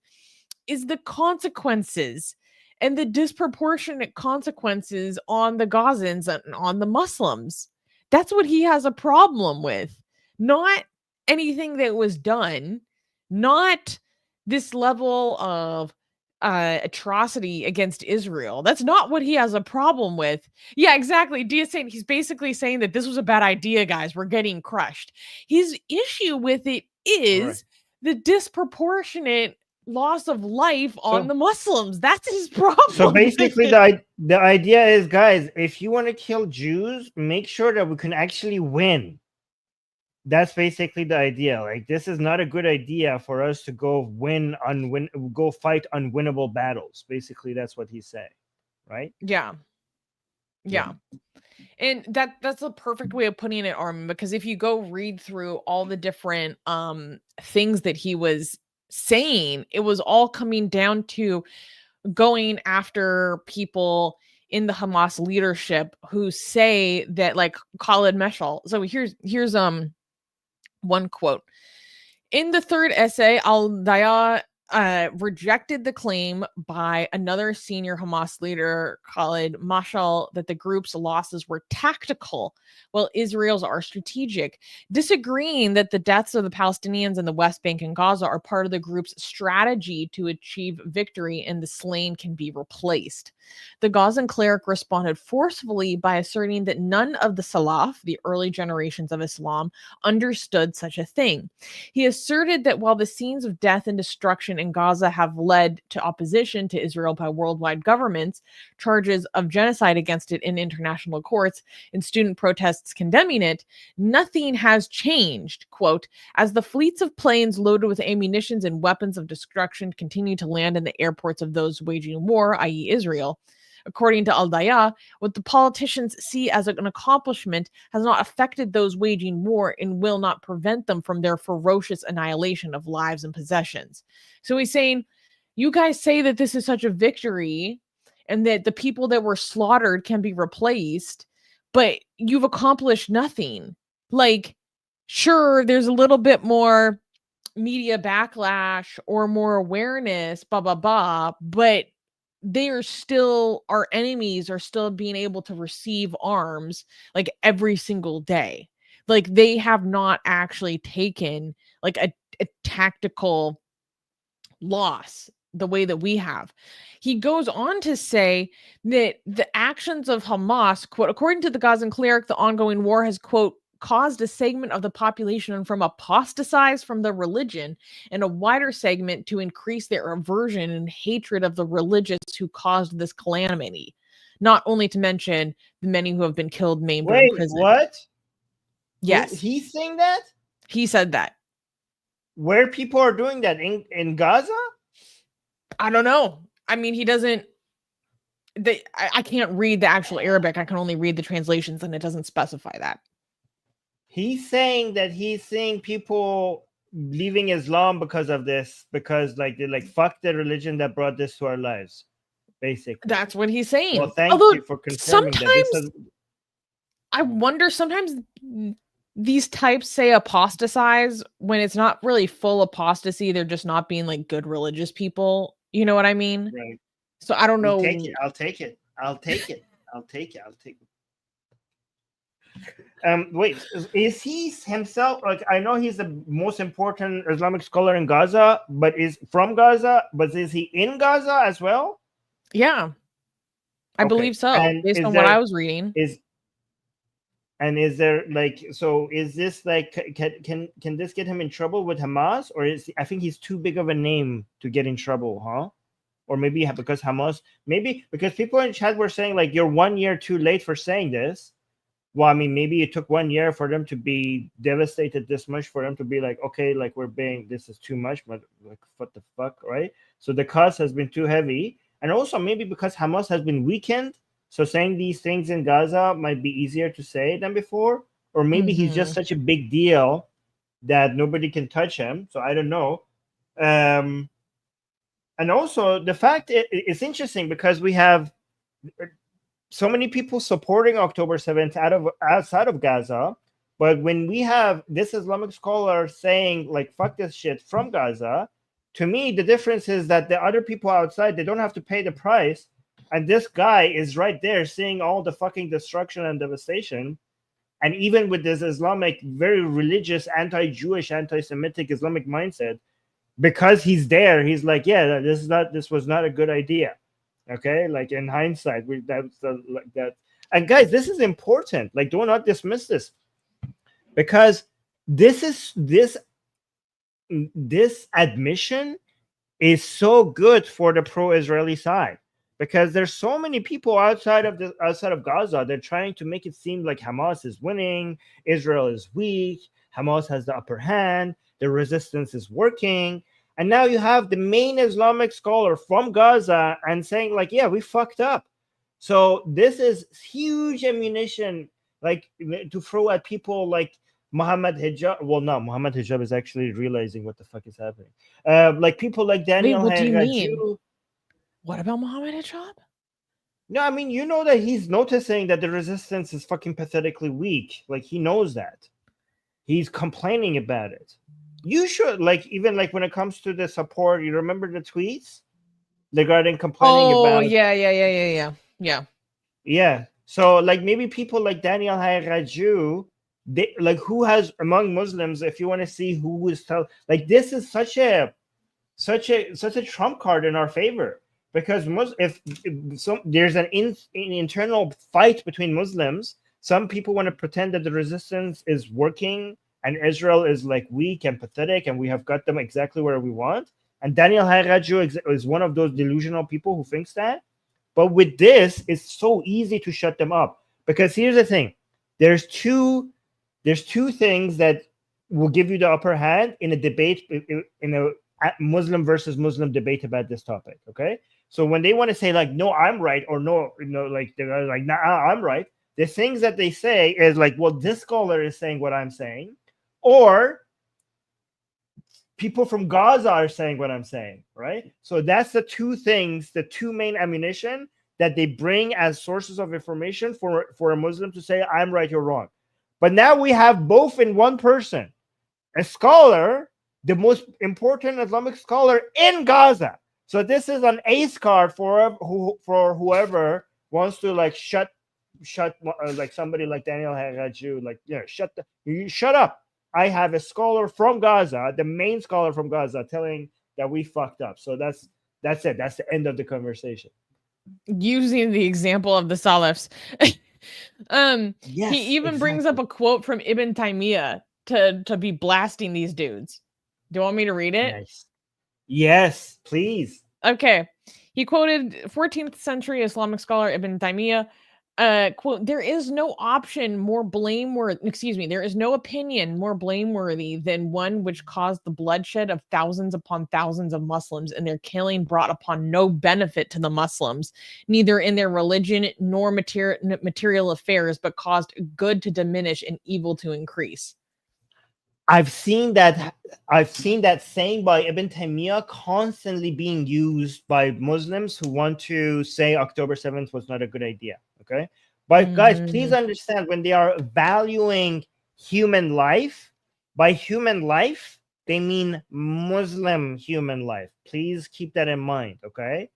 is the consequences and the disproportionate consequences on the Gazans and on the Muslims. That's what he has a problem with. Not anything that was done, not this level of atrocity against Israel. That's not what he has a problem with. Yeah, exactly. Dia's saying, he's basically saying that this was a bad idea, guys. We're getting crushed. His issue with it is the disproportionate loss of life on the Muslims. That's his problem. So basically, the idea is, guys, if you want to kill Jews, make sure that we can actually win. That's basically the idea. Like, this is not a good idea for us to go go fight unwinnable battles. Basically, that's what he's saying, right? Yeah. And that's a perfect way of putting it, Armin, because if you go read through all the different things that he was saying, it was all coming down to going after people in the Hamas leadership who say that, like Khalid Meshal. So here's one quote. In the third essay, Al-Daya rejected the claim by another senior Hamas leader, Khalid Mashal, that the group's losses were tactical, while Israel's are strategic, disagreeing that the deaths of the Palestinians in the West Bank and Gaza are part of the group's strategy to achieve victory and the slain can be replaced. The Gazan cleric responded forcefully by asserting that none of the Salaf, the early generations of Islam, understood such a thing. He asserted that while the scenes of death and destruction in Gaza have led to opposition to Israel by worldwide governments, charges of genocide against it in international courts, and student protests condemning it, nothing has changed, quote, as the fleets of planes loaded with ammunitions and weapons of destruction continue to land in the airports of those waging war, i.e. Israel. According to Al-Daya, what the politicians see as an accomplishment has not affected those waging war and will not prevent them from their ferocious annihilation of lives and possessions. So he's saying, you guys say that this is such a victory and that the people that were slaughtered can be replaced, but you've accomplished nothing. Like, sure, there's a little bit more media backlash or more awareness, but they are still, our enemies are still being able to receive arms like every single day. Like, they have not actually taken like a tactical loss the way that we have. He goes on to say that the actions of Hamas, quote, according to the Gazan cleric, the ongoing war has, quote, caused a segment of the population from apostatize from the religion and a wider segment to increase their aversion and hatred of the religious who caused this calamity. Not only to mention the many who have been killed, maimed, or imprisoned. What? Yes. He's saying that? He said that. Where people are doing that? In Gaza? I don't know. I mean, he doesn't... I can't read the actual Arabic. I can only read the translations, and it doesn't specify that. He's saying that he's seeing people leaving Islam because of this, because like they're like, fuck the religion that brought this to our lives. Basically, that's what he's saying. Well, thank you for confirming that. I wonder, sometimes these types say apostatize when it's not really full apostasy. They're just not being like good religious people. You know what I mean? Right. So I don't know. I'll take it. Wait, is he himself, like, I know he's the most important Islamic scholar in Gaza, but is he in Gaza as well? Yeah, I believe so, based on what I was reading. Is there like, so is this like, can this get him in trouble with Hamas, or I think he's too big of a name to get in trouble, huh? Or maybe because Hamas, maybe because people in chat were saying like, you're 1 year too late for saying this. well, I mean, maybe it took 1 year for them to be devastated this much, for them to be like, okay, like we're being, this is too much, but like what the fuck, right? So the cost has been too heavy, and also maybe because Hamas has been weakened, so saying these things in Gaza might be easier to say than before, or maybe he's just such a big deal that nobody can touch him. So I don't know. And also the fact it's interesting because we have so many people supporting October 7th outside of Gaza, but when we have this Islamic scholar saying like fuck this shit from Gaza, to me the difference is that the other people outside, they don't have to pay the price, and this guy is right there seeing all the fucking destruction and devastation. And even with this Islamic, very religious, anti-Jewish, anti-Semitic Islamic mindset, because he's there, he's like, yeah, this was not a good idea. Okay, like in hindsight, like that. And guys, this is important. Like, do not dismiss this, because this admission is so good for the pro-Israeli side, because there's so many people outside of Gaza. They're trying to make it seem like Hamas is winning, Israel is weak, Hamas has the upper hand, the resistance is working. And now you have the main Islamic scholar from Gaza and saying like, yeah, we fucked up. So this is huge ammunition, like to throw at people like Muhammad Hijab. Well, no, Muhammad Hijab is actually realizing what the fuck is happening. Like people like Daniel. Wait, what do you mean? What about Muhammad Hijab? No, I mean, you know that he's noticing that the resistance is fucking pathetically weak. Like he knows that. He's complaining about it. You should, like, even like when it comes to the support, you remember the tweets regarding complaining about. Oh, yeah. So like maybe people like Daniel Hayraju, they like, who has among Muslims, if you want to see who is like, this is such a trump card in our favor, because if there's an internal fight between Muslims, some people want to pretend that the resistance is working and Israel is like weak and pathetic, and we have got them exactly where we want. And Daniel Hayraju is one of those delusional people who thinks that. But with this, it's so easy to shut them up, because here's the thing: there's two things that will give you the upper hand in a debate, in a Muslim versus Muslim debate about this topic. Okay, so when they want to say like, no, I'm right, or no, like they're like, nah, I'm right. The things that they say is like, well, this scholar is saying what I'm saying, or people from Gaza are saying what I'm saying, right? So that's the two things, the two main ammunition that they bring as sources of information for a Muslim to say, I'm right, you're wrong. But now we have both in one person, a scholar, the most important Islamic scholar in Gaza. So this is an ace card for whoever wants to like shut like somebody like Daniel Hayraju, like, shut up. I have a scholar from Gaza, the main scholar from Gaza, telling that we fucked up. So that's it. That's the end of the conversation. Using the example of the Salafs. Yes, he even brings up a quote from Ibn Taymiyyah to be blasting these dudes. Do you want me to read it? Nice. Yes, please. Okay. He quoted 14th century Islamic scholar Ibn Taymiyyah, quote, there is no opinion more blameworthy than one which caused the bloodshed of thousands upon thousands of Muslims, and their killing brought upon no benefit to the Muslims, neither in their religion nor material affairs, but caused good to diminish and evil to increase. I've seen that saying by Ibn Taymiyyah constantly being used by Muslims who want to say October 7th was not a good idea. Okay. But guys, please understand, when they are valuing human life, by human life, they mean Muslim human life. Please keep that in mind. Okay.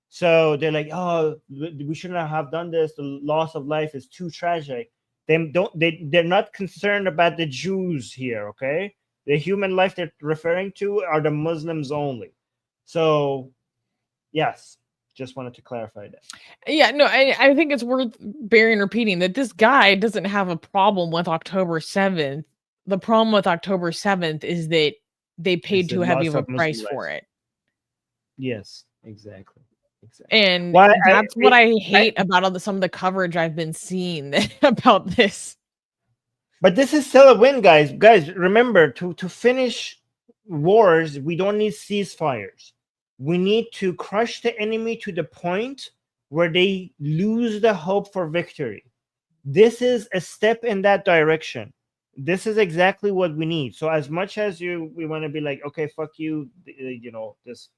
So they're like, oh, we shouldn't have done this. The loss of life is too tragic. They're not concerned about the Jews here, okay? The human life they're referring to are the Muslims only. So, yes, just wanted to clarify that. Yeah, no, I think it's worth bearing repeating that this guy doesn't have a problem with October 7th. The problem with October 7th is that they paid too heavy of a price for it. Yes, exactly. Exactly. And Why that's what I hate about some of the coverage I've been seeing about this. But this is still a win, guys. Guys, remember, to finish wars, we don't need ceasefires. We need to crush the enemy to the point where they lose the hope for victory. This is a step in that direction. This is exactly what we need. So as much as we want to be like, okay, fuck you, this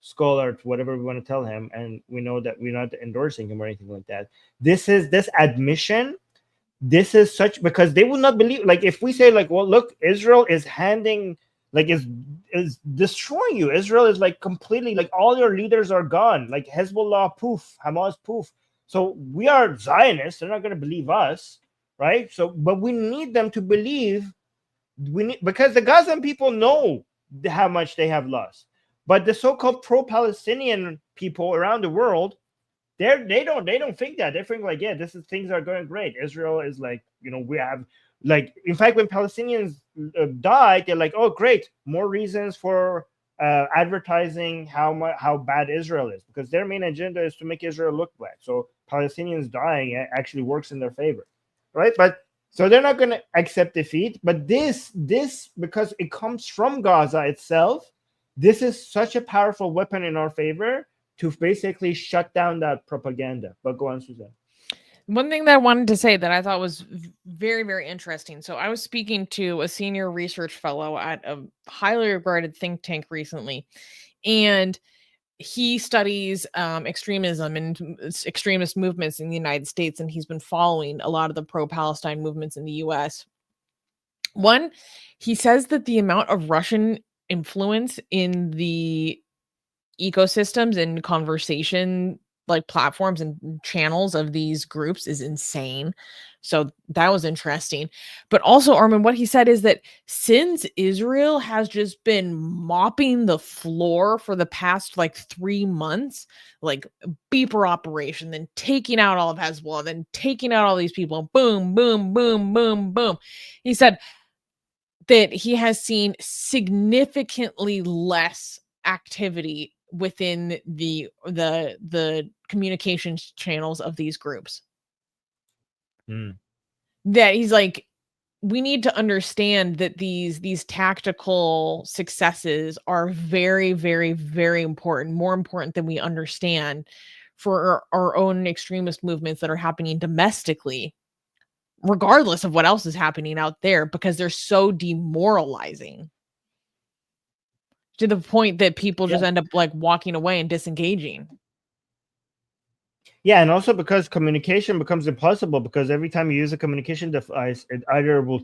scholar, whatever we want to tell him, and we know that we're not endorsing him or anything like that. This admission. This is such, because they will not believe, like, if we say like, well, look, Israel is handing, like, is destroying you. Israel is like completely, like, all your leaders are gone, like Hezbollah poof, Hamas poof. So we are Zionists. They're not going to believe us, right? So, but we need them to believe. Because the Gazan people know how much they have lost, but the so-called pro-Palestinian people around the world, they don't think that. They think like, yeah, things are going great. Israel is like, we have, like, in fact, when Palestinians died, they're like, oh, great, more reasons for advertising how bad Israel is, because their main agenda is to make Israel look bad. So Palestinians dying actually works in their favor, right? But so they're not going to accept defeat. But this because it comes from Gaza itself, this is such a powerful weapon in our favor to basically shut down that propaganda. But go on, Suzanne. One thing that I wanted to say that I thought was very, very interesting. So I was speaking to a senior research fellow at a highly regarded think tank recently, and he studies extremism and extremist movements in the United States, and he's been following a lot of the pro-Palestine movements in the U.S. One, he says that the amount of Russian influence in the ecosystems and conversation, like platforms and channels of these groups, is insane. So that was interesting. But also, Armin, what he said is that since Israel has just been mopping the floor for the past like 3 months, like beeper operation, then taking out all of Hezbollah, then taking out all these people, boom, boom, boom, boom, boom. He said that he has seen significantly less activity within the communications channels of these groups. That he's like, we need to understand that these tactical successes are very, very, very important, more important than we understand for our own extremist movements that are happening domestically, regardless of what else is happening out there, because they're so demoralizing to the point that people just end up like walking away and disengaging. Yeah, and also because communication becomes impossible, because every time you use a communication device, it either will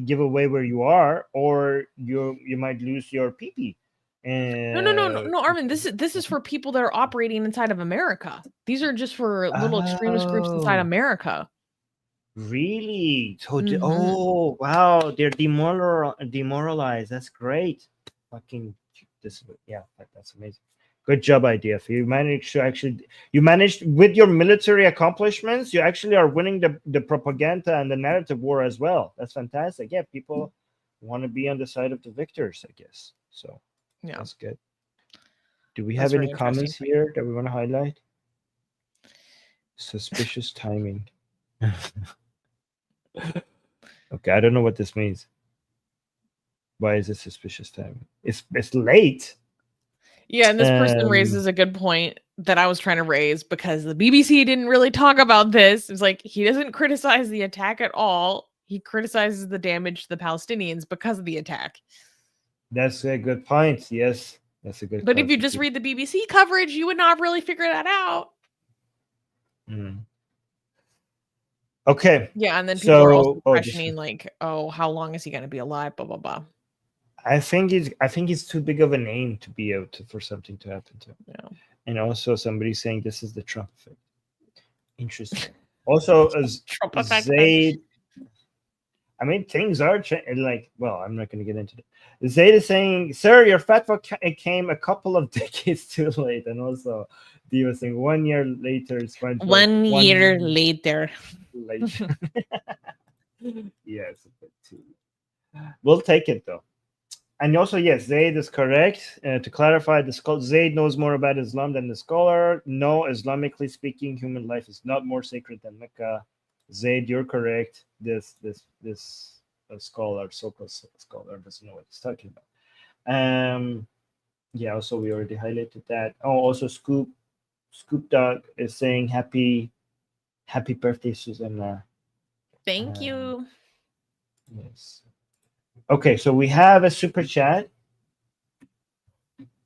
give away where you are, or you might lose your PP. And No, Armin, this is for people that are operating inside of America. These are just for little extremist groups inside America. Really? So oh wow, they're demoralized. That's great. Fucking this, yeah, that's amazing. Good job, IDF. You managed with your military accomplishments, you actually are winning the propaganda and the narrative war as well. That's fantastic. Yeah, people want to be on the side of the victors, I guess. So yeah, that's good. Do we have any comments here that we want to highlight? Suspicious timing. Okay, I don't know what this means. Why is it suspicious timing? It's late. Yeah, and this person raises a good point that I was trying to raise, because the BBC didn't really talk about this. It's like, he doesn't criticize the attack at all. He criticizes the damage to the Palestinians because of the attack. That's a good point. Yes, that's a good point. But if you just read the BBC coverage, you would not really figure that out. Okay. Yeah, and then people are also questioning, like, oh, how long is he going to be alive? Blah blah blah. I think he's too big of a name to be able for something to happen to him. Yeah. And also somebody saying this is the Trump effect. Interesting. Also, as Trump effect. Zaid, I mean, things are like, well, I'm not going to get into it. Zaid is saying, sir, your fatwa came a couple of decades too late. And also, Dee was saying 1 year later. It's 1 year later. Yes, we'll take it though. And also, yes, Zaid is correct. To clarify, Zaid knows more about Islam than the scholar. No, Islamically speaking, human life is not more sacred than Mecca. Zaid, you're correct. This scholar, so-called scholar, doesn't know what he's talking about. Yeah. Also, we already highlighted that. Oh, also, Scoop Dog is saying happy birthday, Susanna. Thank you. Yes. Okay, so we have a super chat.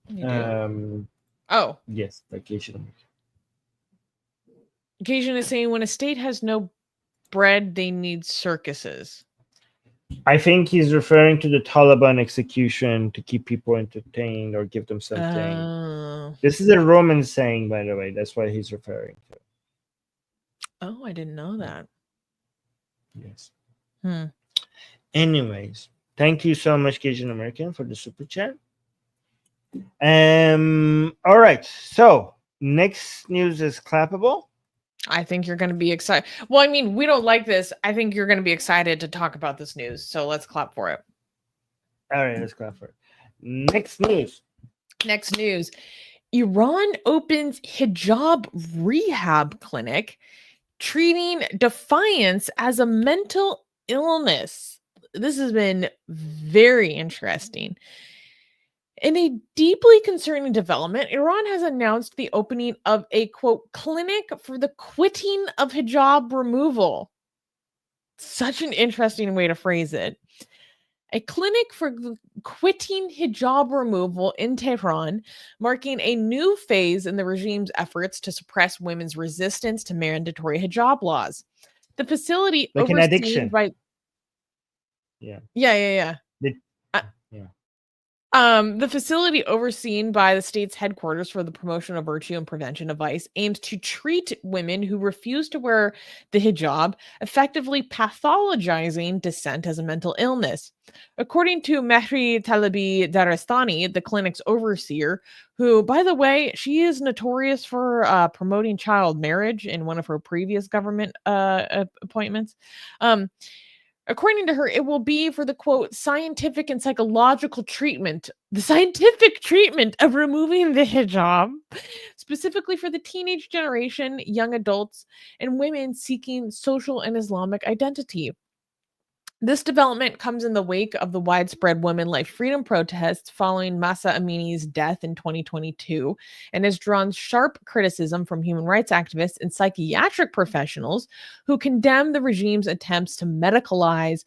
You do? Oh, yes, vacation. Occasion is saying when a state has no bread, they need circuses. I think he's referring to the Taliban execution to keep people entertained or give them something. This is a Roman saying, by the way. That's what he's referring to. Oh, I didn't know that. Yes. Hmm. Anyways, thank you so much, Cajun American, for the super chat. All right. So next news is clappable. I think you're going to be excited. Well, I mean, we don't like this. I think you're going to be excited to talk about this news. So let's clap for it. All right, let's clap for it. Next news. Iran opens hijab rehab clinic, treating defiance as a mental illness. This has been very interesting. In a deeply concerning development, Iran has announced the opening of a, quote, clinic for the quitting of hijab removal. Such an interesting way to phrase it. A clinic for quitting hijab removal in Tehran, marking a new phase in the regime's efforts to suppress women's resistance to mandatory hijab laws. The facility like an addiction. The facility overseen by the state's headquarters for the promotion of virtue and prevention of vice aims to treat women who refuse to wear the hijab, effectively pathologizing dissent as a mental illness. According to Mehri Talibi Darestani, the clinic's overseer, who, by the way, she is notorious for promoting child marriage in one of her previous government appointments. According to her, it will be for the, quote, scientific and psychological treatment, the scientific treatment of removing the hijab, specifically for the teenage generation, young adults, and women seeking social and Islamic identity. This development comes in the wake of the widespread women life freedom protests following Mahsa Amini's death in 2022 and has drawn sharp criticism from human rights activists and psychiatric professionals who condemn the regime's attempts to medicalize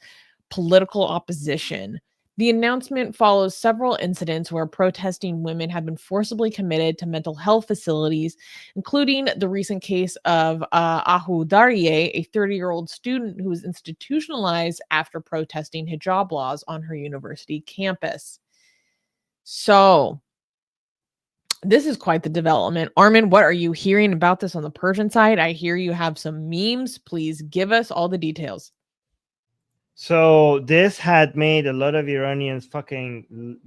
political opposition. The announcement follows several incidents where protesting women have been forcibly committed to mental health facilities, including the recent case of Ahu Daryeh, a 30-year-old student who was institutionalized after protesting hijab laws on her university campus. So, this is quite the development. Armin, what are you hearing about this on the Persian side? I hear you have some memes. Please give us all the details. So this had made a lot of Iranians fucking,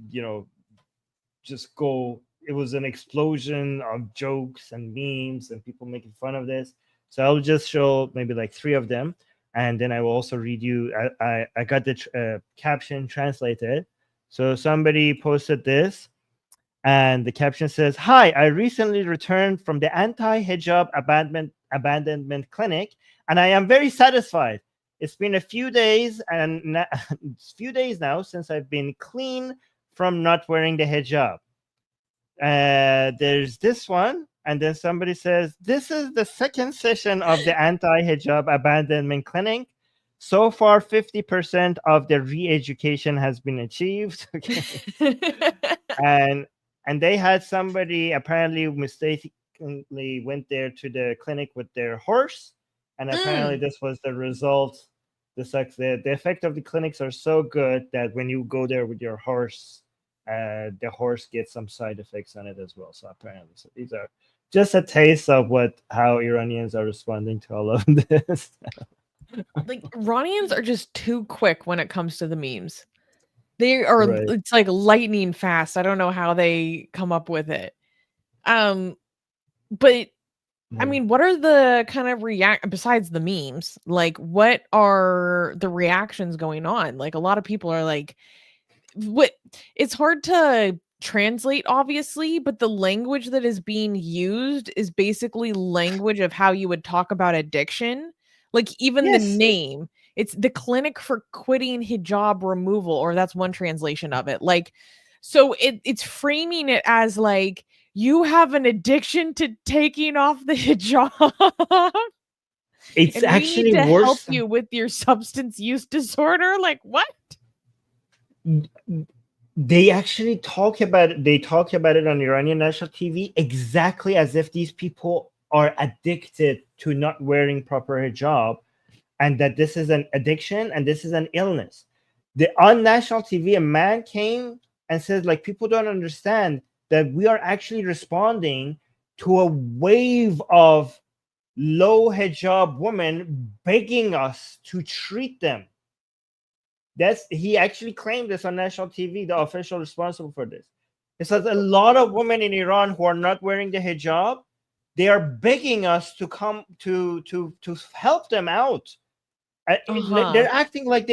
just go. It was an explosion of jokes and memes and people making fun of this. So I'll just show maybe like 3 of them. And then I will also read you. I got the caption translated. So somebody posted this. And the caption says, "Hi, I recently returned from the anti-hijab abandonment clinic. And I am very satisfied. It's been a few days now since I've been clean from not wearing the hijab." There's this one, and then somebody says, "This is the second session of the anti-hijab abandonment clinic. So far, 50% of the re-education has been achieved." and they had somebody apparently mistakenly went there to the clinic with their horse, and apparently this was the result. The effect of the clinics are so good that when you go there with your horse, the horse gets some side effects on it as well. So apparently, these are just a taste of how Iranians are responding to all of this. Like, Iranians are just too quick when it comes to the memes. They are, Right. It's like lightning fast. I don't know how they come up with it. But I mean, what are the kind of besides the memes? Like, what are the reactions going on? Like, a lot of people are like, what it's hard to translate, obviously, but the language that is being used is basically language of how you would talk about addiction. Like even the Yes. name, it's the Clinic for Quitting Hijab Removal, or that's one translation of it. Like, so it's framing it as like you have an addiction to taking off the hijab It's and we need actually to help worse. you with your substance use disorder. Like, what? They actually talk about it. They talk about it on Iranian national TV exactly as if these people are addicted to not wearing proper hijab, and that this is an addiction and this is an illness. On national TV, a man came and says, like, people don't understand that we are actually responding to a wave of low hijab women begging us to treat them. He actually claimed this on national TV, the official responsible for this. It says a lot of women in Iran who are not wearing the hijab, they are begging us to come to help them out. They're acting like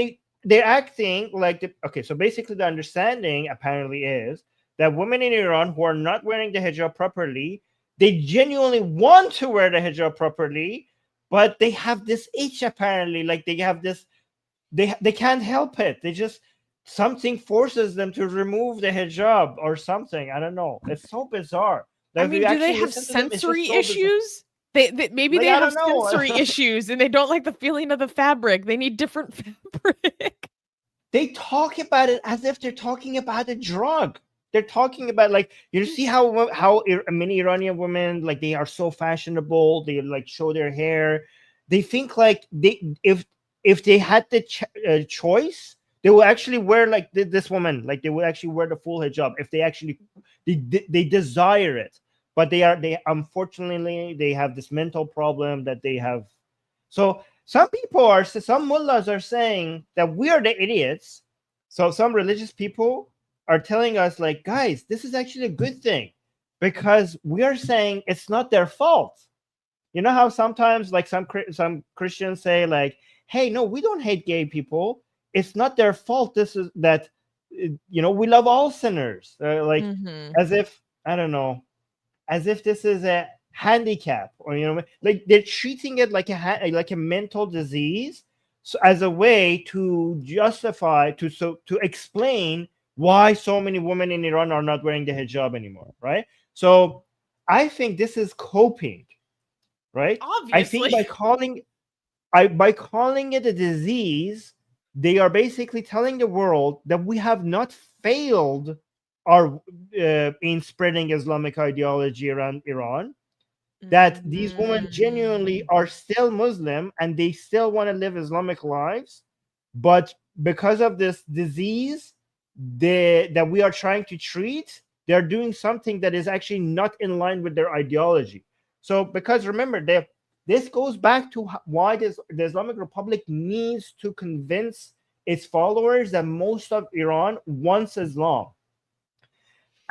okay. So basically, the understanding apparently is that women in Iran who are not wearing the hijab properly, they genuinely want to wear the hijab properly, but they have this itch apparently. Like they have this, they can't help it. They just something forces them to remove the hijab or something. I don't know. It's so bizarre. I mean, do they have sensory issues? Maybe Like, they I have don't know. sensory issues and they don't like the feeling of the fabric. They need different fabric. They talk about it as if they're talking about a drug. They're talking about, like, you see how many Iranian women, like, they are so fashionable. They like show their hair. They think like if they had the choice, they will actually wear like this woman. Like they will actually wear the full hijab if they actually they desire it. But they unfortunately they have this mental problem that they have. So some mullahs are saying that we are the idiots. So some religious people are telling us, like, guys, this is actually a good thing because we are saying it's not their fault. You know how sometimes like some Christians say, like, hey, no, we don't hate gay people. It's not their fault. This is that, we love all sinners. Like as if, I don't know, as if this is a handicap, or like they're treating it like a mental disease, so as a way to justify to explain why so many women in Iran are not wearing the hijab anymore, right? So I think this is coping, right? Obviously. I think by calling it a disease, they are basically telling the world that we have not failed in spreading Islamic ideology around Iran, that these women genuinely are still Muslim and they still want to live Islamic lives, but because of this disease that we are trying to treat, they're doing something that is actually not in line with their ideology. So, because remember, this goes back to why the Islamic Republic needs to convince its followers that most of Iran wants Islam.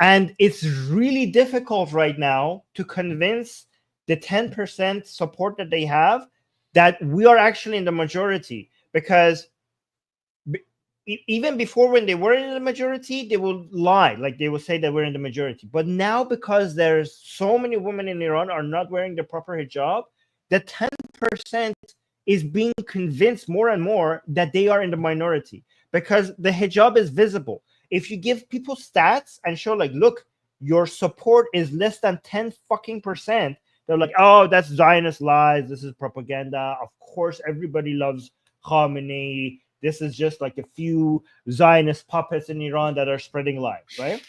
And it's really difficult right now to convince the 10% support that they have that we are actually in the majority, because even before, when they were in the majority, they will lie, like they will say that we're in the majority. But now, because there's so many women in Iran are not wearing the proper hijab, the 10% is being convinced more and more that they are in the minority, because the hijab is visible. If you give people stats and show, like, look, your support is less than 10 fucking percent, they're like, oh, that's Zionist lies. This is propaganda. Of course, everybody loves Khamenei. This is just like a few Zionist puppets in Iran that are spreading lies, right?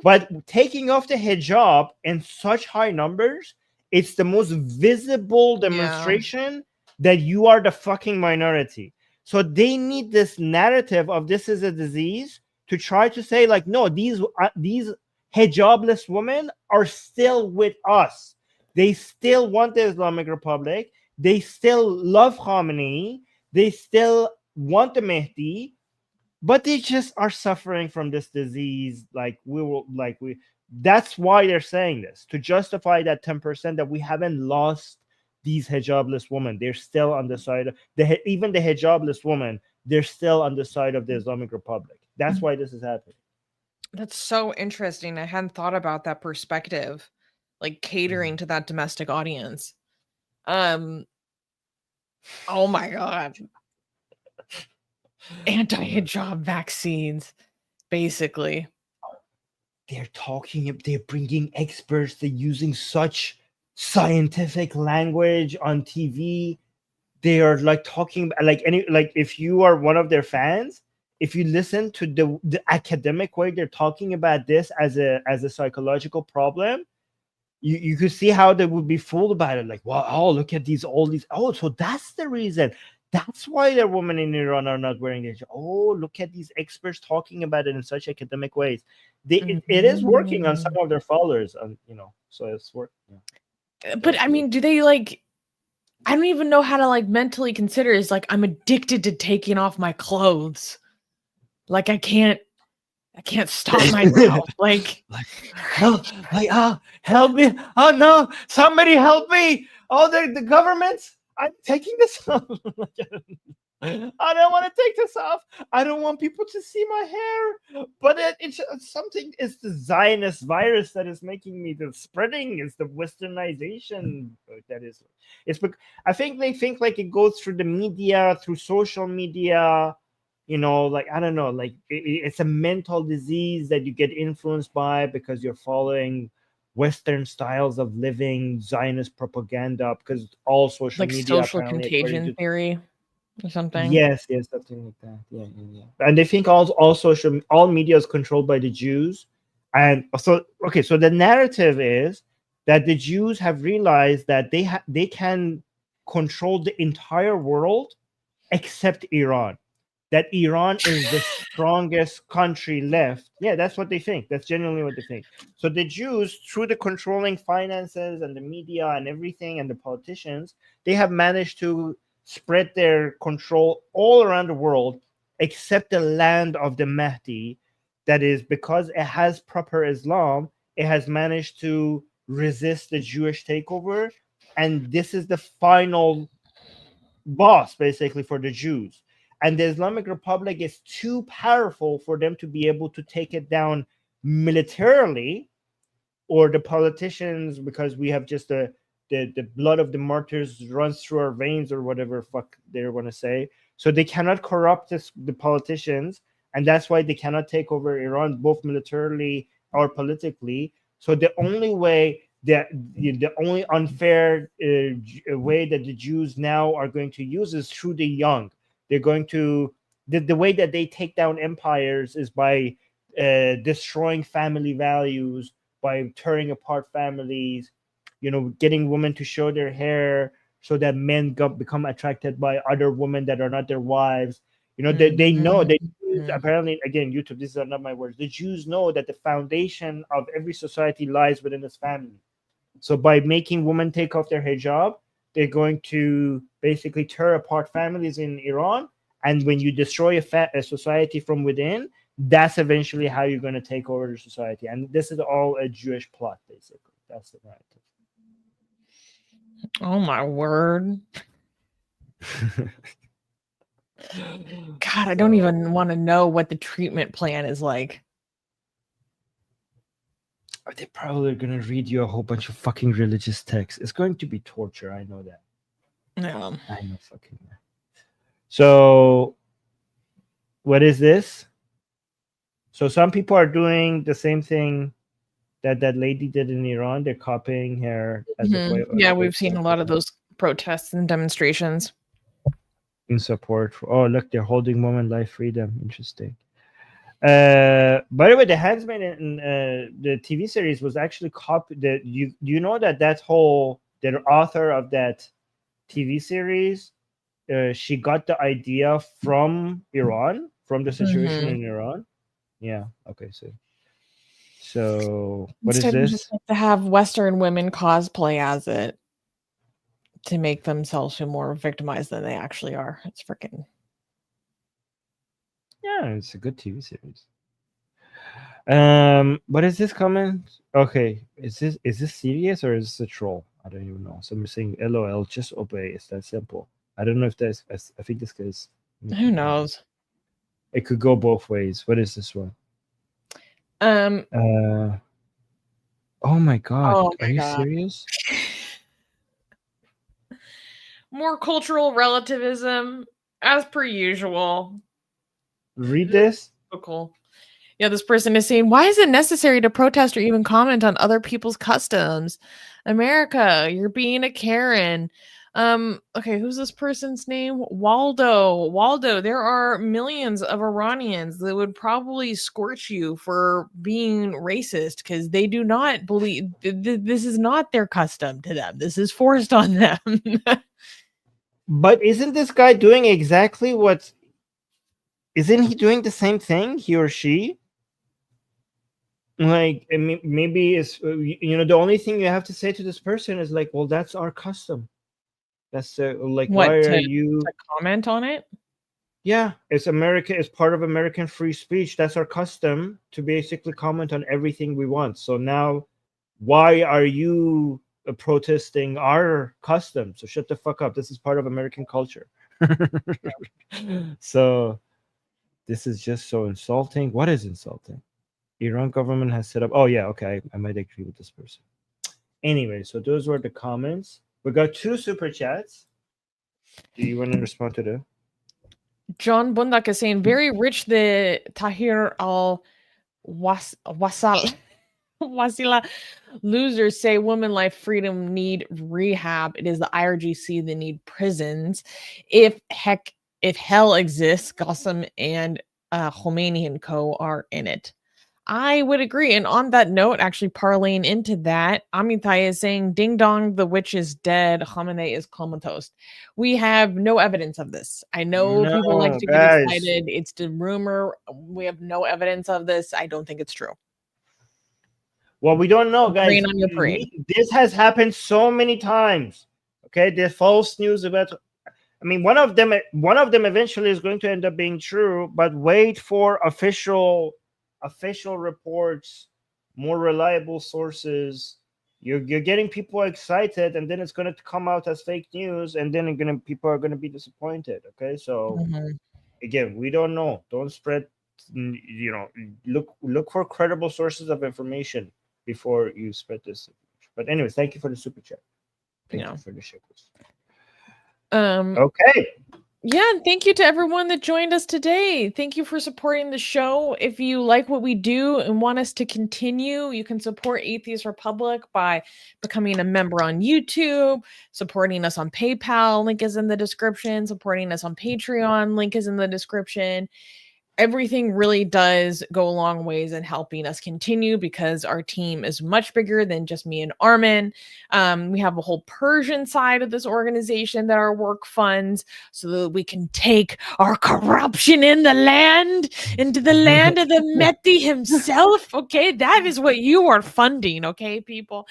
But taking off the hijab in such high numbers, it's the most visible demonstration that you are the fucking minority. So they need this narrative of this is a disease to try to say, like, no, these hijabless women are still with us. They still want the Islamic Republic. They still love Khamenei. They still want the Mehdi, but they just are suffering from this disease. That's why they're saying this, to justify that 10% that we haven't lost these hijabless women. They're still on the side of even the hijabless woman. They're still on the side of the Islamic Republic. That's why this is happening. That's so interesting. I hadn't thought about that perspective, like catering to that domestic audience. Oh my god. Anti-hijab vaccines, basically. They're bringing experts, they're using such scientific language on TV. They are like talking like if you are one of their fans, if you listen to the academic way they're talking about this as a psychological problem, you could see how they would be fooled about it. Like, wow, oh, look at all these. Oh, so that's the reason. That's why the women in Iran are not wearing it. Oh, look at these experts talking about it in such academic ways. It is working on some of their followers, so it's working. Yeah. But I mean, do they like? I don't even know how to like mentally consider is like I'm addicted to taking off my clothes. Like I can't stop myself. Help me. Oh no, somebody help me. Oh, the government. I'm taking this off. I don't want to take this off. I don't want people to see my hair. But it's something. It's the Zionist virus that is making me the spreading. It's the Westernization that is. I think they think like it goes through the media, through social media. Like I don't know, like it's a mental disease that you get influenced by because you're following Western styles of living, Zionist propaganda, because all social like media, social contagion theory or something. Yes, something like that. Yeah. And they think all media is controlled by the Jews, and so so the narrative is that the Jews have realized that they can control the entire world except Iran. That Iran is the strongest country left. Yeah, that's what they think. That's genuinely what they think. So the Jews, through the controlling finances and the media and everything and the politicians, they have managed to spread their control all around the world, except the land of the Mahdi. That is because it has proper Islam, it has managed to resist the Jewish takeover. And this is the final boss, basically, for the Jews. And the Islamic Republic is too powerful for them to be able to take it down militarily, or the politicians, because we have just the blood of the martyrs runs through our veins, or whatever fuck they want to say. So they cannot corrupt the politicians, and that's why they cannot take over Iran, both militarily or politically. So the only way the only unfair way that the Jews now are going to use is through the young. They're going to the way that they take down empires is by destroying family values, by tearing apart families, getting women to show their hair so that men become attracted by other women that are not their wives. They know they apparently, again, YouTube, these are not my words. The Jews know that the foundation of every society lies within its family. So by making women take off their hijab, they're going to basically tear apart families in Iran. And when you destroy a society from within, that's eventually how you're going to take over the society. And this is all a Jewish plot, basically. That's the narrative. Oh my word. God, I don't even want to know what the treatment plan is like. They're probably going to read you a whole bunch of fucking religious texts. It's going to be torture. I know that. Yeah. I know fucking that. So, what is this? So some people are doing the same thing that lady did in Iran. They're copying her. Yeah, we've seen a lot of those protests and demonstrations. In support for, oh, look, they're holding women life freedom. Interesting. By the way, the Handsmaid in the TV series was actually copied. You know that whole the author of that TV series, she got the idea from Iran, from the situation in Iran. Yeah. Okay. So what Instead is this? Just like to have Western women cosplay as it to make themselves feel more victimized than they actually are. It's freaking. Yeah, it's a good TV series. What is this comment? Okay, is this serious or is this a troll? I don't even know. Somebody's saying LOL, just obey. It's that simple. I don't know if that's. I think this is. Who knows? It could go both ways. What is this one? Um. Oh my god! Oh Are my you God. serious? More cultural relativism, as per usual. Read this. Typical. Yeah, this person is saying, why is it necessary to protest or even comment on other people's customs? America, you're being a Karen. Okay, who's this person's name? Waldo, there are millions of Iranians that would probably scorch you for being racist because they do not believe this is not their custom to them. This is forced on them. But isn't this guy doing exactly what? Isn't he doing the same thing, he or she? Like, I mean, maybe it's the only thing you have to say to this person is like, well, that's our custom. That's like, What, why are to you? comment on it? Yeah, it's America. It's part of American free speech. That's our custom to basically comment on everything we want. So now, why are you protesting our custom? So shut the fuck up. This is part of American culture. So this is just so insulting. What is insulting? Iran government has set up. Oh yeah, okay. I might agree with this person. Anyway, so those were the comments. We got 2 super chats. Do you want to respond to them? John Bundak is saying, very rich the Tahir al Wasal Wasila losers say women life freedom need rehab. It is the IRGC that need prisons. If hell exists, Gazan and Khomeini and co are in it. I would agree. And on that note, actually parlaying into that, Amitai is saying, ding dong, the witch is dead. Khamenei is comatose. We have no evidence of this. I know people like No, to guys. get excited. It's the rumor. We have no evidence of this. I don't think it's true. Well, we don't know, guys. Rain on your parade. This has happened so many times. Okay, there's false news about. I mean, one of them eventually is going to end up being true, but wait for official reports, more reliable sources. You're getting people excited, and then it's going to come out as fake news, and then people are going to be disappointed. Okay, so again, we don't know. Don't spread. Look for credible sources of information before you spread this. But anyways, thank you for the super chat. Thank you for the shekels. Okay. Yeah, and thank you to everyone that joined us today. Thank you for supporting the show. If you like what we do and want us to continue, you can support Atheist Republic by becoming a member on YouTube, supporting us on PayPal, link is in the description, supporting us on Patreon, link is in the description. Everything really does go a long ways in helping us continue because our team is much bigger than just me and Armin. We have a whole Persian side of this organization that our work funds so that we can take our corruption in the land into the land of the Mehdi himself. Okay, that is what you are funding. Okay, people.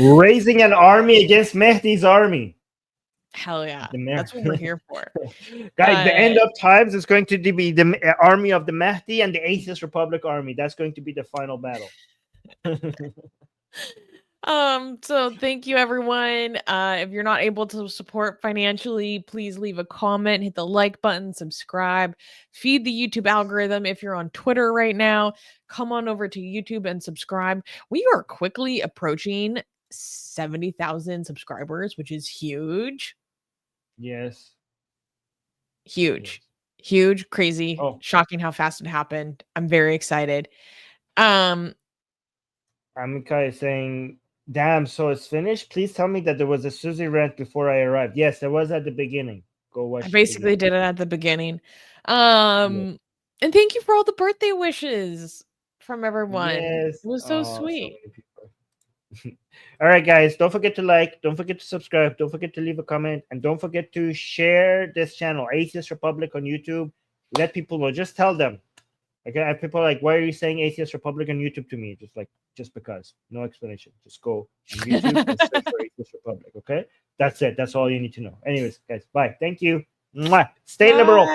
Raising an army against Mehdi's army. Hell yeah. That's what we're here for. Guys, the end of times is going to be the army of the Mahdi and the Atheist Republic army. That's going to be the final battle. So thank you everyone. If you're not able to support financially, please leave a comment, hit the like button, subscribe, feed the YouTube algorithm. If you're on Twitter right now, come on over to YouTube and subscribe. We are quickly approaching 70,000 subscribers, which is huge. Yes. Huge, crazy, shocking how fast it happened. I'm very excited. Amika is saying, damn, so it's finished. Please tell me that there was a Susie rant before I arrived. Yes, there was at the beginning. Go watch. I basically did it at the beginning. And thank you for all the birthday wishes from everyone. Yes. It was so sweet. All right, guys, don't forget to like, don't forget to subscribe, don't forget to leave a comment, and don't forget to share this channel, Atheist Republic on YouTube. Let people know. Just tell them. Okay, I have people like, why are you saying Atheist Republic on YouTube to me? Just because. No explanation. Just go on YouTube and search for Atheist Republic. Okay, that's it. That's all you need to know. Anyways, guys, bye. Thank you. Mwah. Stay liberal.